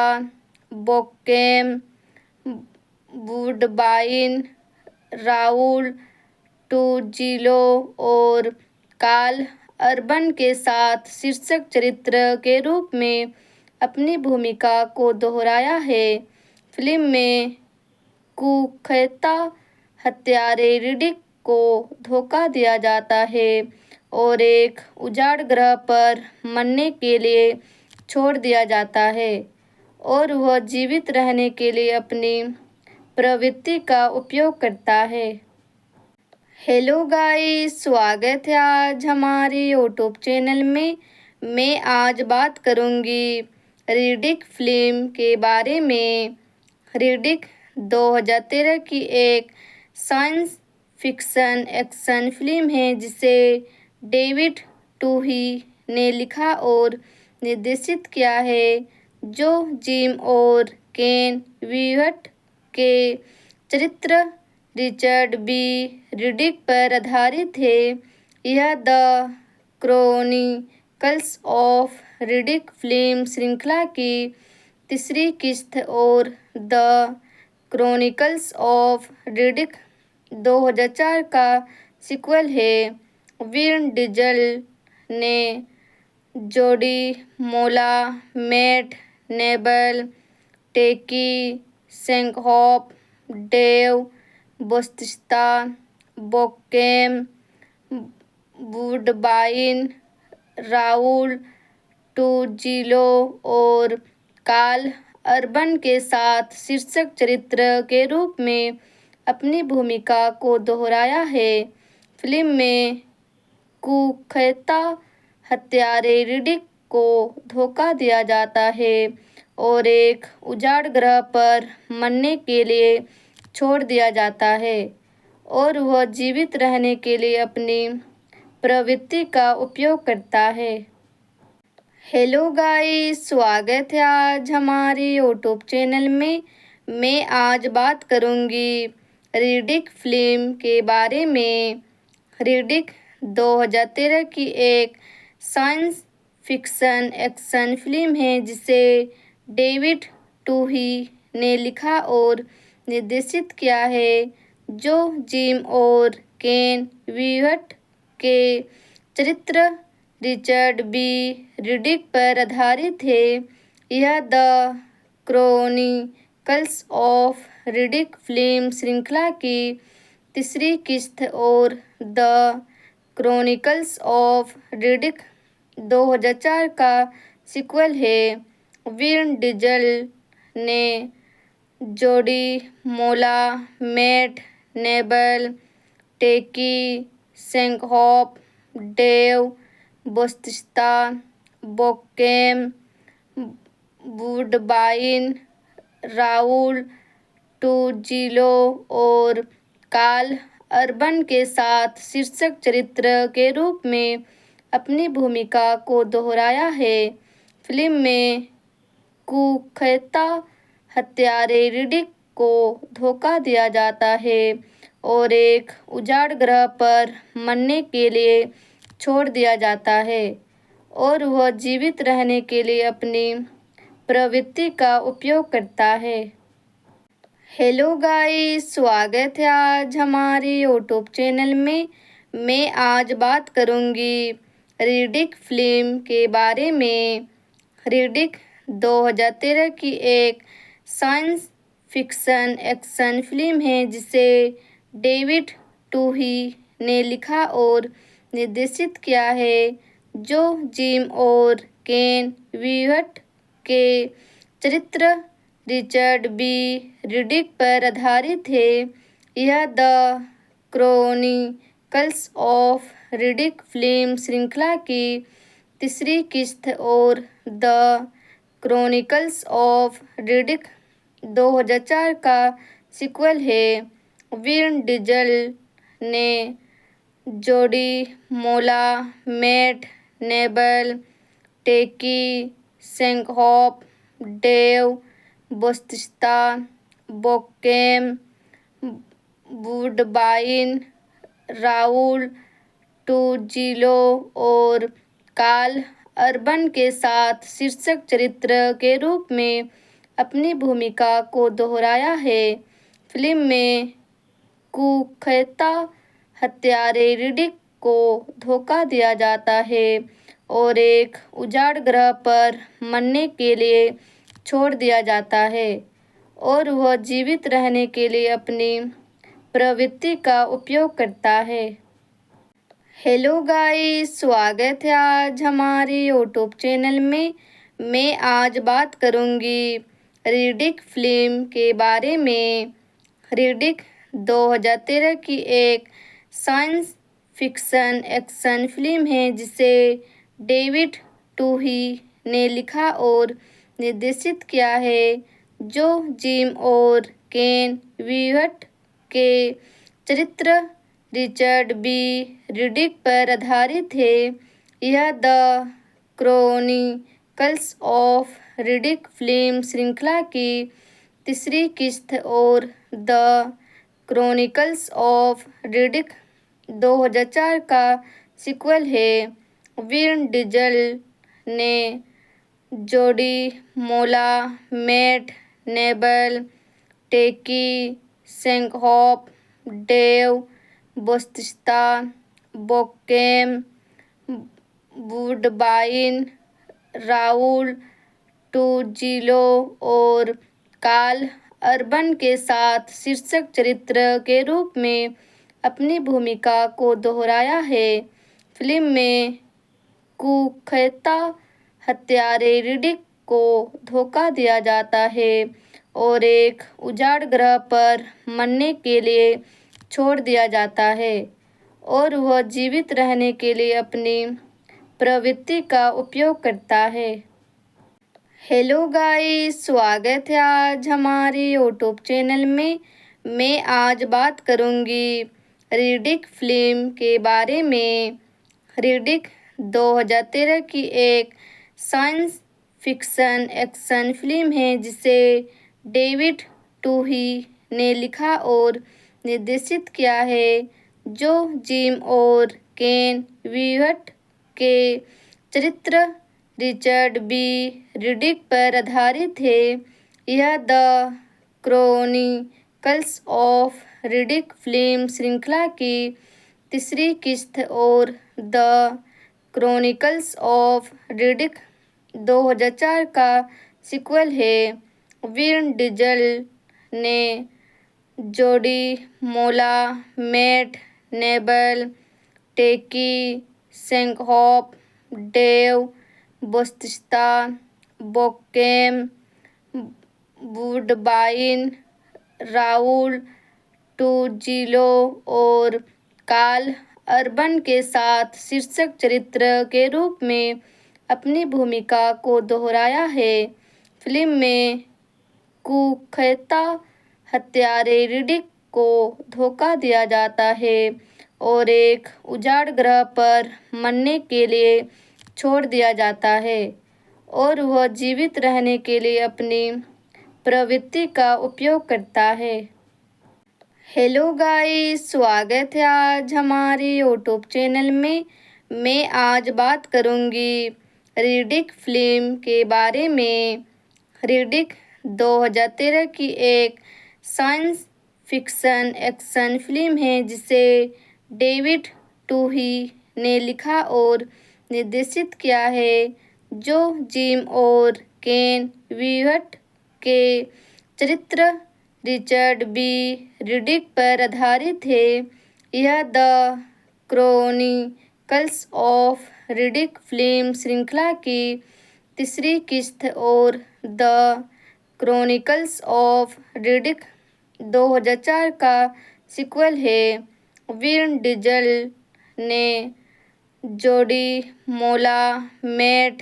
बोकेम वुडबाइन, राउल टूजिलो और कार्ल अर्बन के साथ शीर्षक चरित्र के रूप में अपनी भूमिका को दोहराया है। फिल्म में कुख्यात हत्यारे रिडिक को धोखा दिया जाता है और एक उजाड़ ग्रह पर मरने के लिए छोड़ दिया जाता है, और वह जीवित रहने के लिए अपनी प्रवृत्ति का उपयोग करता है। हेलो गाइस, स्वागत है आज हमारे यूट्यूब चैनल में। मैं आज बात करूंगी रिडिक फिल्म के बारे में। रिडिक 2013 की एक साइंस फिक्शन एक्शन फिल्म है जिसे डेविड टूही ने लिखा और निर्देशित किया है, जो जिम और केन वीहट के चरित्र रिचर्ड बी रिडिक पर आधारित है। यह the chronicles of Riddick film श्रृंखला की तीसरी किस्त और द क्रॉनिकल्स ऑफ रिडिक 2004 का सीक्वल है। विन डीजल ने जोडी मोला मेट, नेबल टेकी सेंकहॉफ, डेव बोस्तिस्ता, बोकेम वुडबाइन, राउल टूजिलो और कार्ल अर्बन के साथ शीर्षक चरित्र के रूप में अपनी भूमिका को दोहराया है। फिल्म में कुख्यात हत्यारे रिडिक को धोखा दिया जाता है और एक उजाड़ ग्रह पर मरने के लिए छोड़ दिया जाता है, और वह जीवित रहने के लिए अपनी प्रवृत्ति का उपयोग करता है। हेलो गाइस, स्वागत है आज हमारे यूट्यूब चैनल में। मैं आज बात करूंगी रिडिक फिल्म के बारे में। रिडिक 2013 की एक साइंस फिक्शन एक्शन फिल्म है जिसे डेविड टूही ने लिखा और निर्देशित किया है, जो जिम और केन वीहट के चरित्र रिचर्ड बी रिडिक पर आधारित है। यह the chronicles of Riddick film श्रृंखला की तीसरी किस्त और द क्रॉनिकल्स ऑफ रिडिक 2004 का सीक्वल है। विन डीजल ने जोडी मोला मेट, नेबल टेकी सेंकहॉफ, डेव बोस्तिस्ता, बोकेम वुडबाइन, राउल टूजिलो और कार्ल अर्बन के साथ शीर्षक चरित्र के रूप में अपनी भूमिका को दोहराया है। फिल्म में कुख्यात हत्यारे रिडिक को धोखा दिया जाता है और एक उजाड़ ग्रह पर मरने के लिए छोड़ दिया जाता है, और वह जीवित रहने के लिए अपनी प्रवृत्ति का उपयोग करता है। हेलो गाइस, स्वागत है आज हमारे यूट्यूब चैनल में। मैं आज बात करूंगी रिडिक फिल्म के बारे में। रिडिक 2013 की एक साइंस फिक्शन एक्शन फिल्म है जिसे डेविड टूही ने लिखा और निर्देशित किया है, जो जिम और केन वीहट के चरित्र रिचर्ड बी रिडिक पर आधारित है। यह the chronicles of Riddick film श्रृंखला की तीसरी किस्त और द क्रॉनिकल्स ऑफ रिडिक 2004 का सीक्वल है। विन डीजल ने जोडी मोला, मैट नेबल, टेकी सेंकहॉफ, डेव बौटिस्टा, बोकेम वुडबाइन, राउल टूजिलो और कार्ल अर्बन के साथ शीर्षक चरित्र के रूप में अपनी भूमिका को दोहराया है। फिल्म में कुख्यात हत्यारे रिडिक को धोखा दिया जाता है और एक उजाड़ ग्रह पर मरने के लिए छोड़ दिया जाता है, और वह जीवित रहने के लिए अपनी प्रवृत्ति का उपयोग करता है। हेलो गाइस, स्वागत है आज हमारे यूट्यूब चैनल में। मैं आज बात करूंगी रिडिक फिल्म के बारे में। रिडिक 2013 की एक साइंस फिक्शन एक्शन फिल्म है जिसे डेविड टूही ने लिखा और निर्देशित किया है, जो जिम और केन वीहट के चरित्र रिचर्ड बी रिडिक पर आधारित है। यह the chronicles of Riddick film श्रृंखला की तीसरी किस्त और द क्रॉनिकल्स ऑफ रिडिक 2004 का सीक्वल है। विन डीजल ने जोडी मोला, मैट नेबल, टेकी सेंकहॉफ, डेव बौटिस्टा, बोकेम वुडबाइन, राउल टूजिलो और कार्ल अर्बन के साथ शीर्षक चरित्र के रूप में अपनी भूमिका को दोहराया है। फिल्म में कुख्यात हत्यारे रिडिक को धोखा दिया जाता है और एक उजाड़ ग्रह पर मरने के लिए छोड़ दिया जाता है, और वह जीवित रहने के लिए अपनी प्रवृत्ति का उपयोग करता है। हेलो गाइस, स्वागत है आज हमारे यूट्यूब चैनल में। मैं आज बात करूंगी रिडिक फिल्म के बारे में। रिडिक 2013 की एक साइंस फिक्शन एक्शन फिल्म है जिसे डेविड टूही ने लिखा और निर्देशित किया है, जो जिम और केन वीहट के चरित्र रिचर्ड बी रिडिक पर आधारित है। यह the chronicles of Riddick film श्रृंखला की तीसरी किस्त और द क्रॉनिकल्स ऑफ रिडिक 2004 का सीक्वल है। विन डीजल ने जोडी मोला, मैट नेबल, टेकी सेंकहॉफ, डेव बौटिस्टा, बोकेम वुडबाइन, राउल टूजिलो और कार्ल अर्बन के साथ शीर्षक चरित्र के रूप में अपनी भूमिका को दोहराया है। फिल्म में कुख्यात हत्यारे रिडिक को धोखा दिया जाता है और एक उजाड़ ग्रह पर मरने के लिए छोड़ दिया जाता है, और वह जीवित रहने के लिए अपनी प्रवृत्ति का उपयोग करता है। हेलो गाइस, स्वागत है आज हमारे यूट्यूब चैनल में। मैं आज बात करूंगी रिडिक फिल्म के बारे में। रिडिक 2013 की एक साइंस फिक्शन एक्शन फिल्म है जिसे डेविड टूही ने लिखा और निर्देशित किया है, जो जिम और केन वीहट के चरित्र रिचर्ड बी रिडिक पर आधारित है। यह the chronicles of Riddick film श्रृंखला की तीसरी किस्त और द क्रॉनिकल्स ऑफ रिडिक 2004 का सीक्वल है। विन डीजल ने जोडी मोला मेट।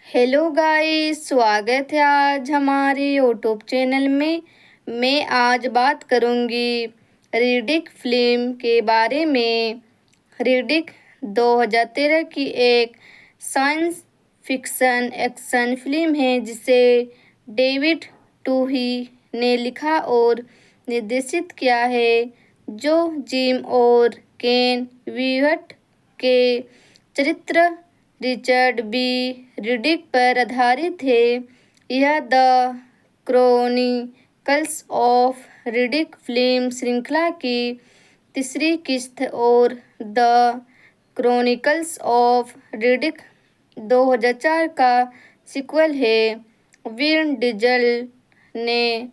हेलो गाइस, स्वागत है आज हमारे यूट्यूब चैनल में। मैं आज बात करूंगी रिडिक फिल्म के बारे में। रिडिक 2013 की एक साइंस फिक्शन एक्शन फिल्म है जिसे डेविड टूही ने लिखा और निर्देशित किया है, जो जिम और केन वीहट के चरित्र रिचर्ड बी रिडिक पर आधारित है। यह the chronicles of Riddick film श्रृंखला की तीसरी किस्त और द क्रॉनिकल्स ऑफ रिडिक 2004 का सीक्वल है। विन डीजल ने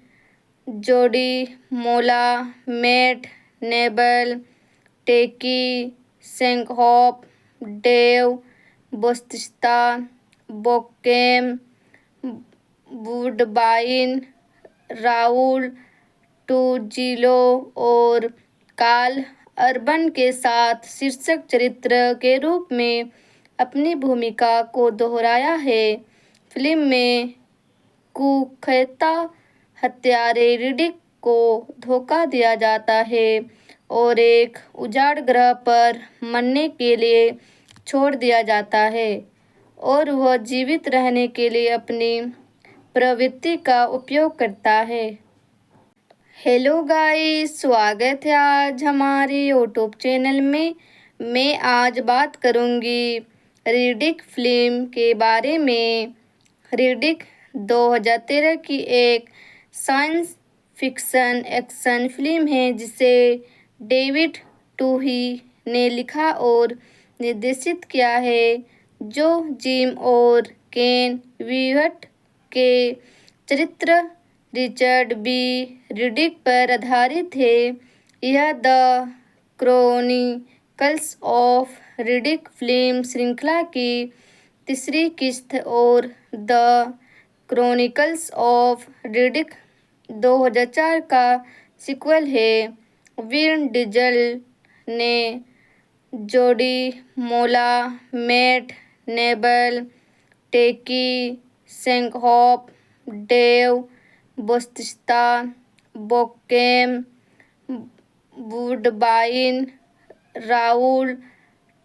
जोडी मोला मेट, नेबल टेकी सेंकहॉफ, डेव बौटिस्टा, बोकेम वुडबाइन, राउल टूजिलो और कार्ल अर्बन के साथ शीर्षक चरित्र के रूप में अपनी भूमिका को दोहराया है। फिल्म में कुख्यात हत्यारे रिडिक को धोखा दिया जाता है और एक उजाड़ ग्रह पर मरने के लिए छोड़ दिया जाता है, और वह जीवित रहने के लिए अपनी प्रवृत्ति का उपयोग करता है। हेलो गाइस, स्वागत है आज हमारे यूट्यूब चैनल में। मैं आज बात करूंगी रिडिक फिल्म के बारे में। रिडिक 2013 की एक साइंस फिक्शन एक्शन फिल्म है जिसे डेविड टूही ने लिखा और निर्देशित किया है, जो जिम और केन वीहट के चरित्र रिचर्ड बी रिडिक पर आधारित है। यह the chronicles of Riddick film श्रृंखला की तीसरी किस्त और द क्रॉनिकल्स ऑफ रिडिक 2004 का सीक्वल है। विन डीजल ने जोडी मोला मेट, नेबल टेकी सेंकहॉफ, डेव बौटिस्टा, बोकेम वुडबाइन, राउल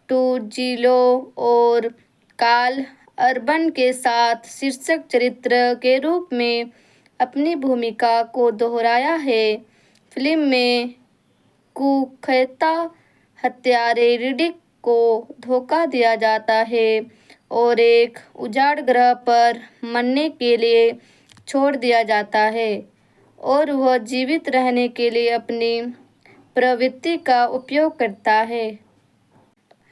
टूजिलो और कार्ल अर्बन के साथ शीर्षक चरित्र के रूप में अपनी भूमिका को दोहराया है। फिल्म में कुख्यात हत्यारे रिडिक को धोखा दिया जाता है और एक उजाड़ ग्रह पर मरने के लिए छोड़ दिया जाता है, और वह जीवित रहने के लिए अपनी प्रवृत्ति का उपयोग करता है।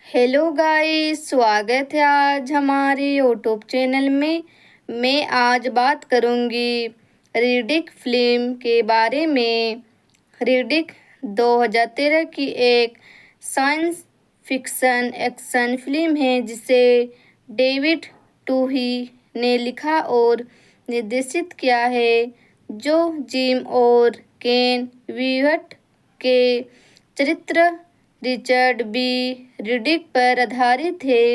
हेलो गाइस, स्वागत है आज हमारे यूट्यूब चैनल में। मैं आज बात करूंगी रिडिक फिल्म के बारे में। रिडिक 2013 की एक साइंस फिक्शन एक्शन फिल्म है जिसे डेविड टूही ने लिखा और निर्देशित किया है, जो जिम और केन वीहट के चरित्र रिचर्ड बी रिडिक पर आधारित है।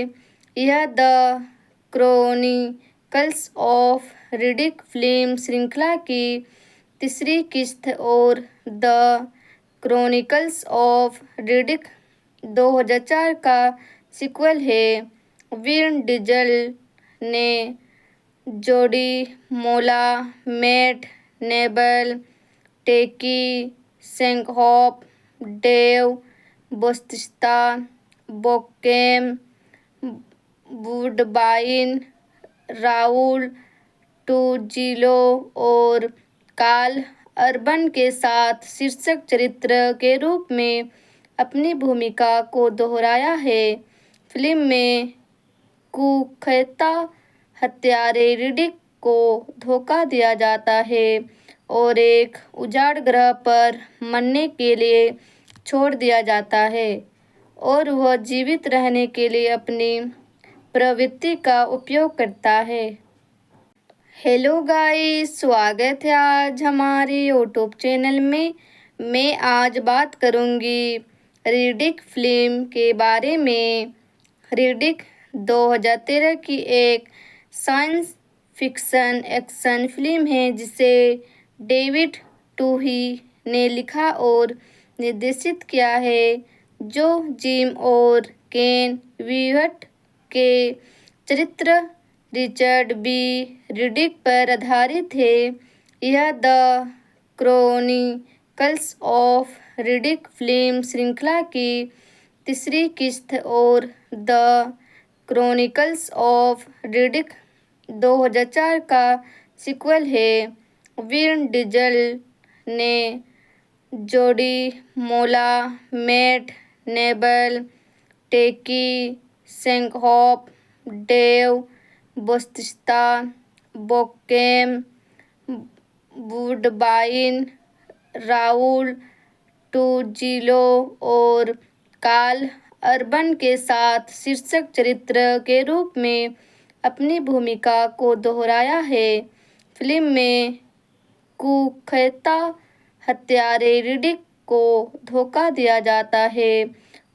यह the chronicles of Riddick film श्रृंखला की तीसरी किस्त और द क्रॉनिकल्स ऑफ रिडिक 2004 का सीक्वल है। विन डीजल ने जोडी मोला मेट, नेबल टेकी सेंकहॉफ, डेव बौटिस्टा, बोकेम वुडबाइन, राउल टूजिलो और कार्ल अर्बन के साथ शीर्षक चरित्र के रूप में अपनी भूमिका को दोहराया है। फिल्म में कुख्यात हत्यारे रिडिक को धोखा दिया जाता है और एक उजाड़ ग्रह पर मरने के लिए छोड़ दिया जाता है और वह जीवित रहने के लिए अपनी प्रवृत्ति का उपयोग करता है। हेलो गाइस, स्वागत है आज हमारे यूट्यूब चैनल में। मैं आज बात करूंगी रिडिक फिल्म के बारे में। रिडिक 2013 की एक साइंस फिक्शन एक्शन फिल्म है जिसे डेविड टूही ने लिखा और निर्देशित किया है, जो जिम और केन वीहट के चरित्र रिचर्ड बी रिडिक पर आधारित है। यह the chronicles of Riddick film श्रृंखला की तीसरी किस्त और द क्रॉनिकल्स ऑफ रिडिक 2004 का सीक्वल है। विन डीजल ने जोडी मोला, मैट नेबल, टेकी सेंकहॉफ, डेव बौटिस्टा, बोकेम वुडबाइन, राउल टूजिलो और कार्ल अर्बन के साथ शीर्षक चरित्र के रूप में अपनी भूमिका को दोहराया है। फिल्म में कुख्यात हत्यारे रिडिक को धोखा दिया जाता है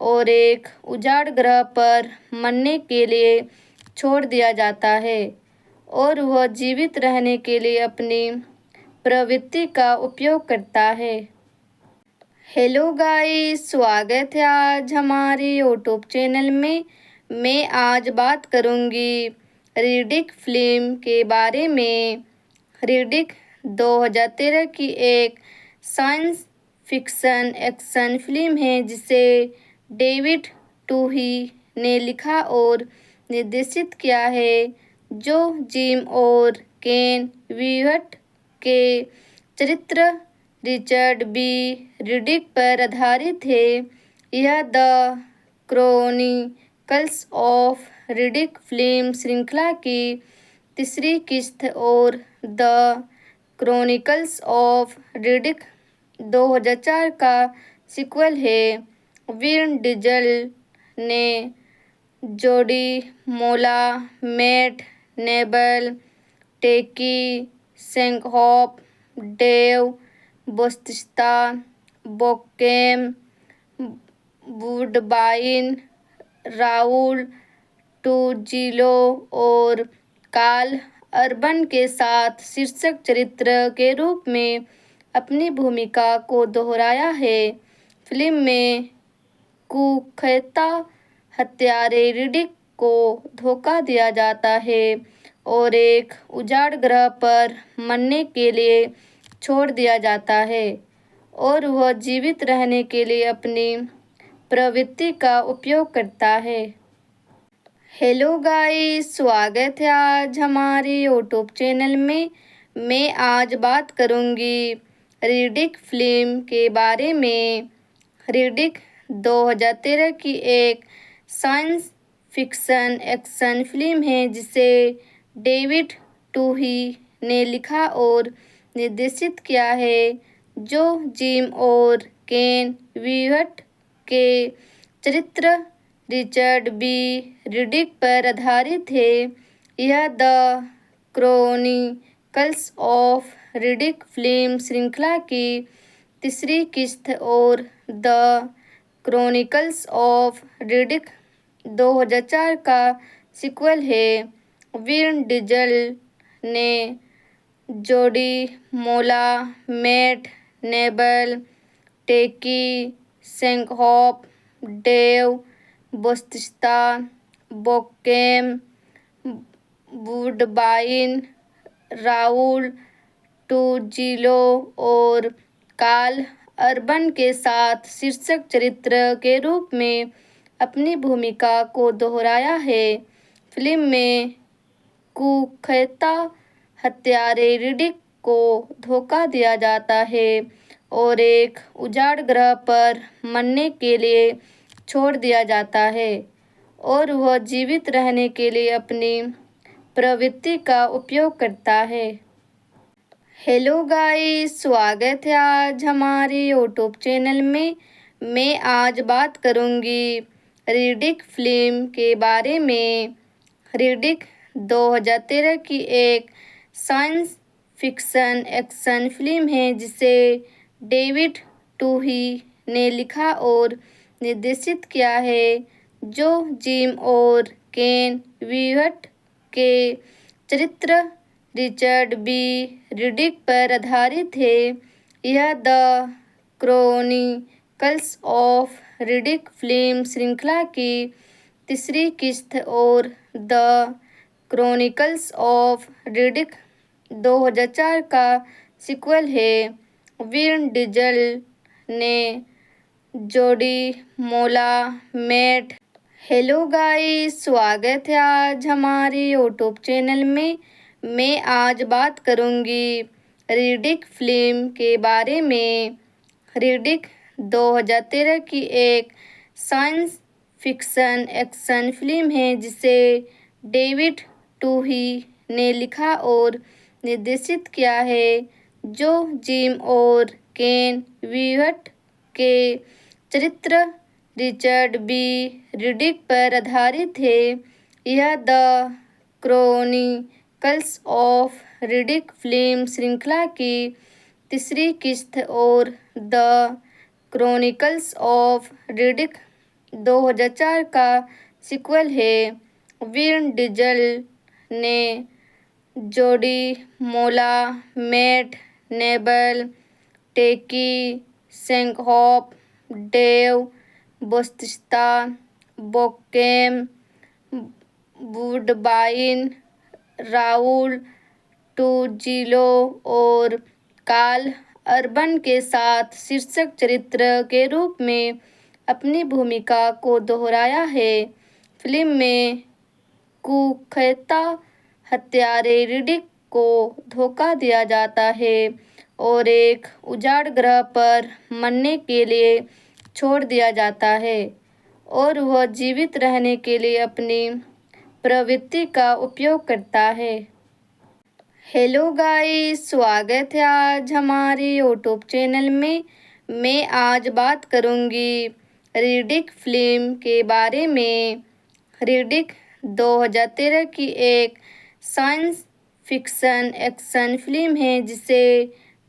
और एक उजाड़ ग्रह पर मरने के लिए छोड़ दिया जाता है और वह जीवित रहने के लिए अपनी प्रवृत्ति का उपयोग करता है। हेलो गाइस, स्वागत है आज हमारे यूट्यूब चैनल में। मैं आज बात करूंगी रिडिक फिल्म के बारे में। रिडिक 2013 की एक साइंस फिक्शन एक्शन फिल्म है जिसे डेविड टूही ने लिखा और निर्देशित किया है, जो जिम और केन वीहट के चरित्र रिचर्ड बी रिडिक पर आधारित है। यह the chronicles of Riddick film श्रृंखला की तीसरी किस्त और द क्रॉनिकल्स ऑफ रिडिक 2004 का सीक्वल है। विन डीजल ने जोडी मोला, मैट नेबल, टेकी सेंकहॉफ, डेव बौटिस्टा, बोकेम वुडबाइन, राउल टूजिलो और कार्ल अर्बन के साथ शीर्षक चरित्र के रूप में अपनी भूमिका को दोहराया है। फिल्म में कुख्यात हत्यारे रिडिक को धोखा दिया जाता है और एक उजाड़ ग्रह पर मरने के लिए छोड़ दिया जाता है और वह जीवित रहने के लिए अपनी प्रवृत्ति का उपयोग करता है। हेलो गाइस, स्वागत है आज हमारे यूट्यूब चैनल में। मैं आज बात करूंगी रिडिक फिल्म के बारे में। रिडिक 2013 की एक साइंस फिक्शन एक्शन फिल्म है जिसे डेविड टूही ने लिखा और निर्देशित किया है, जो जिम और केन वीहट के चरित्र रिचर्ड बी रिडिक पर आधारित है। यह the chronicles of Riddick film श्रृंखला की तीसरी किस्त और द क्रॉनिकल्स ऑफ रिडिक 2004 का सीक्वल है। विन डीजल ने जोडी मोला, मैट नेबल, टेकी सेंकहॉफ, डेव बौटिस्टा, बोकेम वुडबाइन, राउल टूजिलो और कार्ल अर्बन के साथ शीर्षक चरित्र के रूप में अपनी भूमिका को दोहराया है। फिल्म में कुख्यात हत्यारे रिडिक को धोखा दिया जाता है और एक उजाड़ ग्रह पर मरने के लिए छोड़ दिया जाता है और वह जीवित रहने के लिए अपनी प्रवृत्ति का उपयोग करता है। हेलो गाइस, स्वागत है आज हमारे यूट्यूब चैनल में। मैं आज बात करूंगी रिडिक फिल्म के बारे में। रिडिक 2013 की एक साइंस फिक्शन एक्शन फिल्म है जिसे डेविड टूही ने लिखा और निर्देशित किया है, जो जिम और केन वीहट के चरित्र रिचर्ड बी रिडिक पर आधारित है। यह the chronicles of Riddick film श्रृंखला की तीसरी किस्त और द क्रॉनिकल्स ऑफ रिडिक 2004 का सीक्वल है। विन डीजल ने जोडी मोला मेट। हेलो गाइस, स्वागत है आज हमारे यूट्यूब चैनल में। मैं आज बात करूंगी रिडिक फिल्म के बारे में। रिडिक 2013 की एक साइंस फिक्शन एक्शन फिल्म है जिसे डेविड टूही ने लिखा और निर्देशित किया है, जो जिम और केन वीहट के चरित्र रिचर्ड बी रिडिक पर आधारित है। यह the chronicles of Riddick film श्रृंखला की तीसरी किस्त और द क्रॉनिकल्स ऑफ रिडिक 2004 का सीक्वल है। विन डीजल ने जोडी मोला मेट, नेबल टेकी, सेंकहॉप, डेव बौटिस्टा, बोकेम वुडबाइन, राउल टूजिलो और कार्ल अर्बन के साथ शीर्षक चरित्र के रूप में अपनी भूमिका को दोहराया है। फिल्म में कुख्यात हत्यारे रिडिक को धोखा दिया जाता है और एक उजाड़ ग्रह पर मरने के लिए छोड़ दिया जाता है और वह जीवित रहने के लिए अपनी प्रवृत्ति का उपयोग करता है। हेलो गाइस, स्वागत है आज हमारे यूट्यूब चैनल में। मैं आज बात करूंगी रिडिक फिल्म के बारे में। रिडिक 2013 की एक साइंस फिक्शन एक्शन फिल्म है जिसे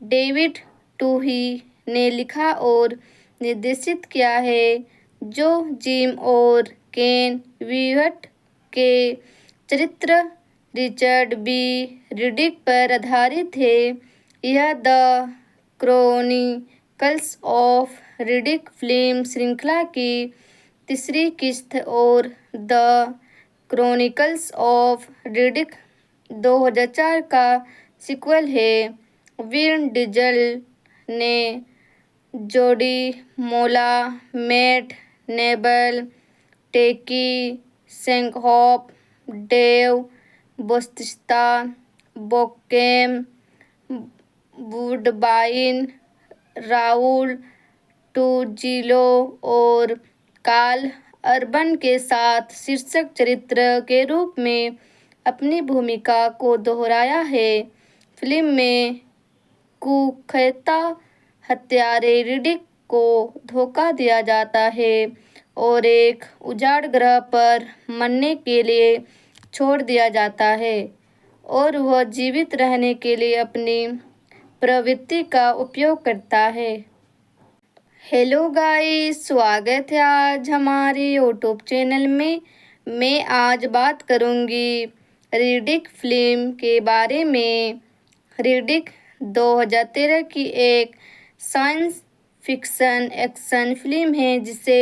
डेविड टूही ने लिखा और निर्देशित किया है, जो जिम और केन वीहट के चरित्र रिचर्ड बी रिडिक पर आधारित है। यह the chronicles of Riddick film श्रृंखला की तीसरी किस्त और द क्रॉनिकल्स ऑफ रिडिक 2004 का सीक्वल है। विन डीजल ने जोडी मोला मेट, नेबल टेकी, सेंकहॉप, डेव बौटिस्टा, बोकेम वुडबाइन, राउल टूजिलो और कार्ल अर्बन के साथ शीर्षक चरित्र के रूप में अपनी भूमिका को दोहराया है। फिल्म में कुख्यात हत्यारे रिडिक को धोखा दिया जाता है और एक उजाड़ ग्रह पर मरने के लिए छोड़ दिया जाता है और वह जीवित रहने के लिए अपनी प्रवृत्ति का उपयोग करता है। हेलो गाइस, स्वागत है आज हमारे यूट्यूब चैनल में। मैं आज बात करूंगी रिडिक फिल्म के बारे में। रिडिक 2013 की एक साइंस फिक्शन एक्शन फिल्म है जिसे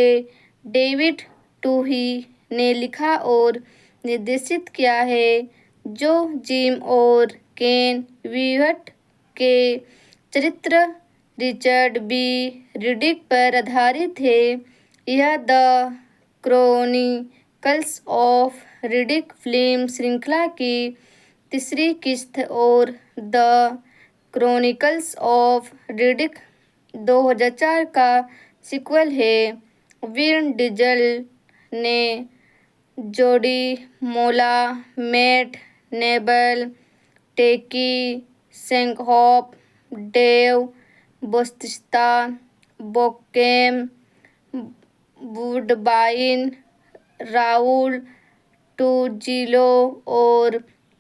डेविड टूही ने लिखा और निर्देशित किया है, जो जिम और केन वीहट के चरित्र रिचर्ड बी रिडिक पर आधारित है। यह the chronicles of Riddick film श्रृंखला की तीसरी किस्त और द क्रॉनिकल्स ऑफ रिडिक 2004 का सीक्वल है। विन डीजल ने जोडी मोला, मैट नेबल, टेकी सेंकहॉफ, डेव बौटिस्टा, बोकेम वुडबाइन, राउल टूजिलो और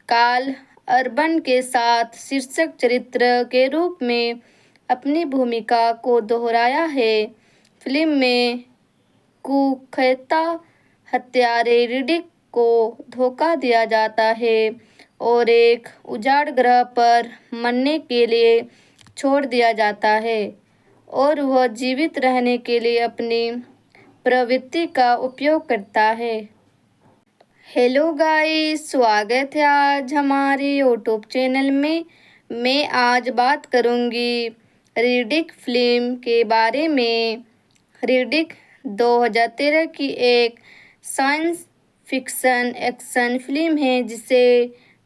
कार्ल अर्बन के साथ शीर्षक चरित्र के रूप में अपनी भूमिका को दोहराया है। फिल्म में कुख्यात हत्यारे रिडिक को धोखा दिया जाता है और एक उजाड़ ग्रह पर मरने के लिए छोड़ दिया जाता है और वह जीवित रहने के लिए अपनी प्रवृत्ति का उपयोग करता है। हेलो गाइस, स्वागत है आज हमारे यूट्यूब चैनल में। मैं आज बात करूंगी रिडिक फिल्म के बारे में। रिडिक 2013 की एक साइंस फिक्शन एक्शन फिल्म है जिसे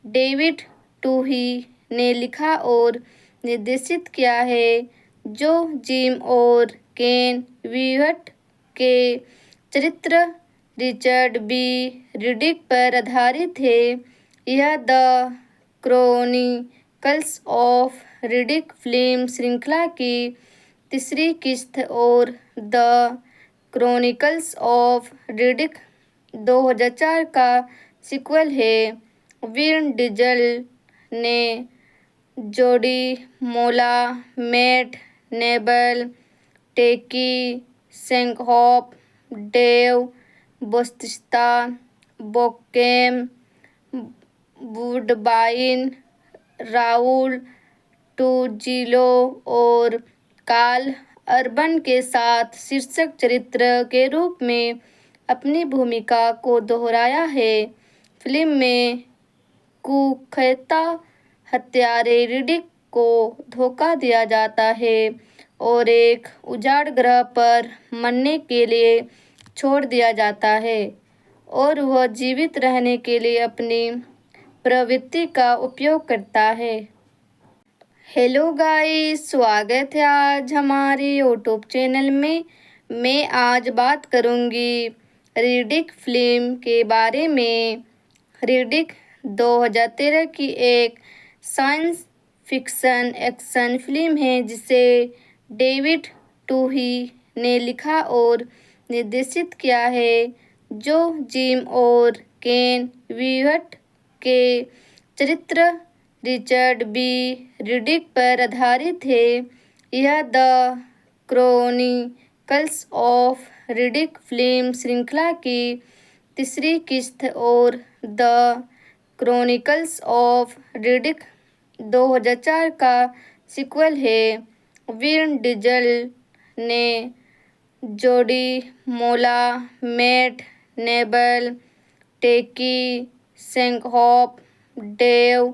डेविड टूही ने लिखा और निर्देशित किया है, जो जिम और केन वीहट के चरित्र रिचर्ड बी रिडिक पर आधारित है। यह the chronicles of Riddick film श्रृंखला की तीसरी किस्त और द क्रॉनिकल्स ऑफ रिडिक 2004 का सीक्वल है। विन डीजल ने जोडी मोला, मैट नेबल, टेकी सेंकहॉफ, डेव बौटिस्टा, बोकेम वुडबाइन, राउल टूजिलो और कार्ल अर्बन के साथ शीर्षक चरित्र के रूप में अपनी भूमिका को दोहराया है। फिल्म में कुख्यात हत्यारे रिडिक को धोखा दिया जाता है और एक उजाड़ ग्रह पर मरने के लिए छोड़ दिया जाता है और वह जीवित रहने के लिए अपनी प्रवृत्ति का उपयोग करता है। हेलो गाइस, स्वागत है आज हमारे यूट्यूब चैनल में। मैं आज बात करूंगी रिडिक फिल्म के बारे में। रिडिक 2013 की एक साइंस फिक्शन एक्शन फिल्म है जिसे डेविड टूही ने लिखा और निर्देशित किया है, जो जिम और केन वीहट के चरित्र रिचर्ड बी रिडिक पर आधारित है। यह the chronicles of Riddick film श्रृंखला की तीसरी किस्त और द क्रॉनिकल्स ऑफ रिडिक 2004 का सीक्वल है। विन डीजल ने जोडी मोला, मैट नेबल, टेकी सेंकहॉफ, डेव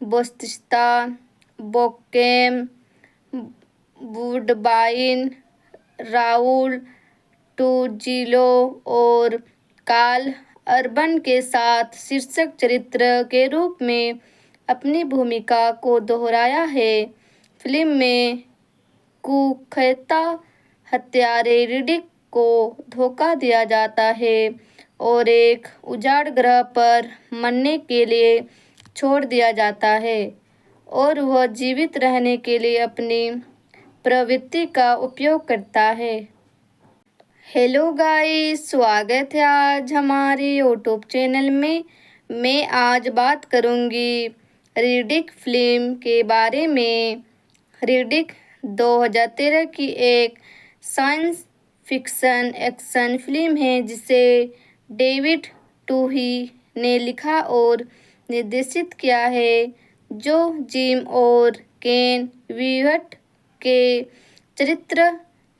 बौटिस्टा, बोकेम वुडबाइन, राउल टूजिलो और कार्ल अर्बन के साथ शीर्षक चरित्र के रूप में अपनी भूमिका को दोहराया है। फिल्म में कुख्यात हत्यारे रिडिक को धोखा दिया जाता है और एक उजाड़ ग्रह पर मरने के लिए छोड़ दिया जाता है और वह जीवित रहने के लिए अपनी प्रवृत्ति का उपयोग करता है। हेलो गाइस, स्वागत है आज हमारे यूट्यूब चैनल में। मैं आज बात करूंगी रिडिक फिल्म के बारे में। रिडिक 2013 की एक साइंस फिक्शन एक्शन फिल्म है जिसे डेविड टूही ने लिखा और निर्देशित किया है, जो जिम और केन वीहट के चरित्र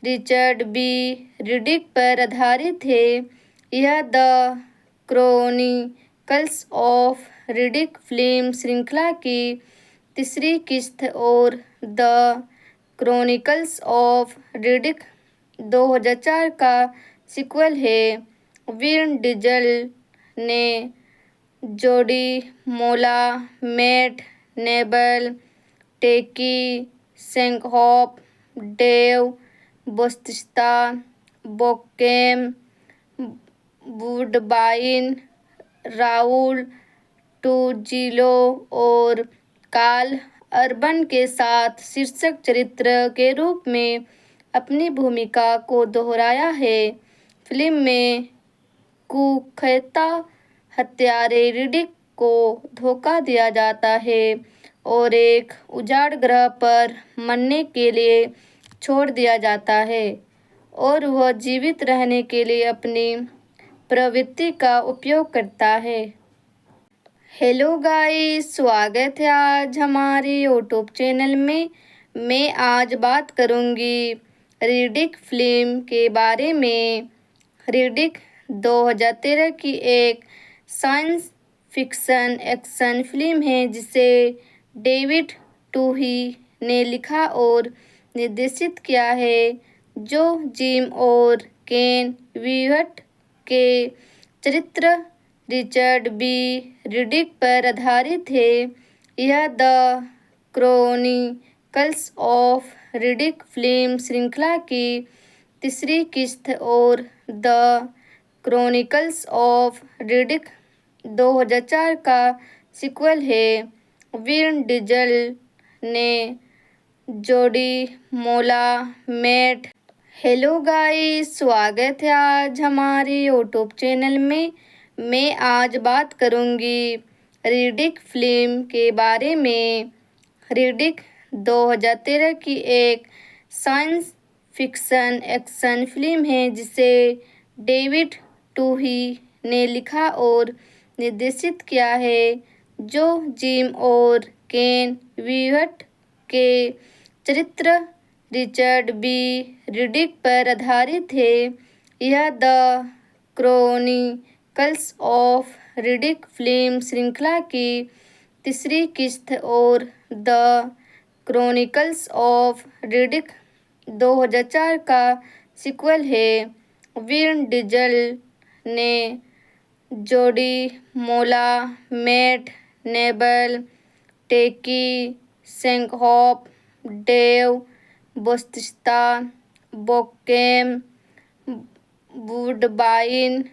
रिचर्ड बी रिडिक पर आधारित है। यह the chronicles of Riddick film श्रृंखला की तीसरी किस्त और द क्रॉनिकल्स ऑफ रिडिक 2004 का सीक्वल है। विन डीजल ने जोडी मोला, मैट नेबल, टेकी सेंकहॉफ, डेव बौटिस्ता, बोकेम वुडबाइन, राउल टूजिलो और कार्ल अर्बन के साथ शीर्षक चरित्र के रूप में अपनी भूमिका को दोहराया है। फिल्म में कुख्यात हत्यारे रिडिक को धोखा दिया जाता है और एक उजाड़ ग्रह पर मरने के लिए छोड़ दिया जाता है और वह जीवित रहने के लिए अपनी प्रवृत्ति का उपयोग करता है। हेलो गाइस, स्वागत है आज हमारे यूट्यूब चैनल में। मैं आज बात करूंगी रिडिक फिल्म के बारे में। रिडिक 2013 की एक साइंस फिक्शन एक्शन फिल्म है जिसे डेविड टूही ने लिखा और निर्देशित किया है, जो जिम और केन वीहट के चरित्र रिचर्ड बी रिडिक पर आधारित है। यह the chronicles of Riddick film श्रृंखला की तीसरी किस्त और द क्रॉनिकल्स ऑफ रिडिक 2004 का सीक्वल है। विन डीजल ने जोडी मोला मेट। हेलो गाइस, स्वागत है आज हमारे यूट्यूब चैनल में। मैं आज बात करूंगी रिडिक फिल्म के बारे में। रिडिक 2013 की एक साइंस फिक्शन एक्शन फिल्म है जिसे डेविड टूही ने लिखा और निर्देशित किया है, जो जिम और केन वीहट के चरित्र रिचर्ड बी रिडिक पर आधारित है। यह the chronicles of Riddick film श्रृंखला की तीसरी किस्त और द क्रॉनिकल्स ऑफ रिडिक 2004 का सीक्वल है। विन डीजल ने जोडी मोला मेट, नेबल टेकी सेंकहॉफ, डेव बौटिस्ता, बोकेम वुडबाइन,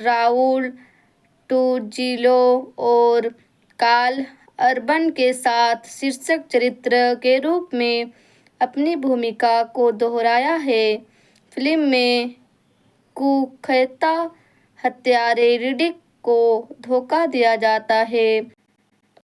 राउल टूजिलो और कार्ल अर्बन के साथ शीर्षक चरित्र के रूप में अपनी भूमिका को दोहराया है। फिल्म में कुख्यात हत्यारे रिडिक को धोखा दिया जाता है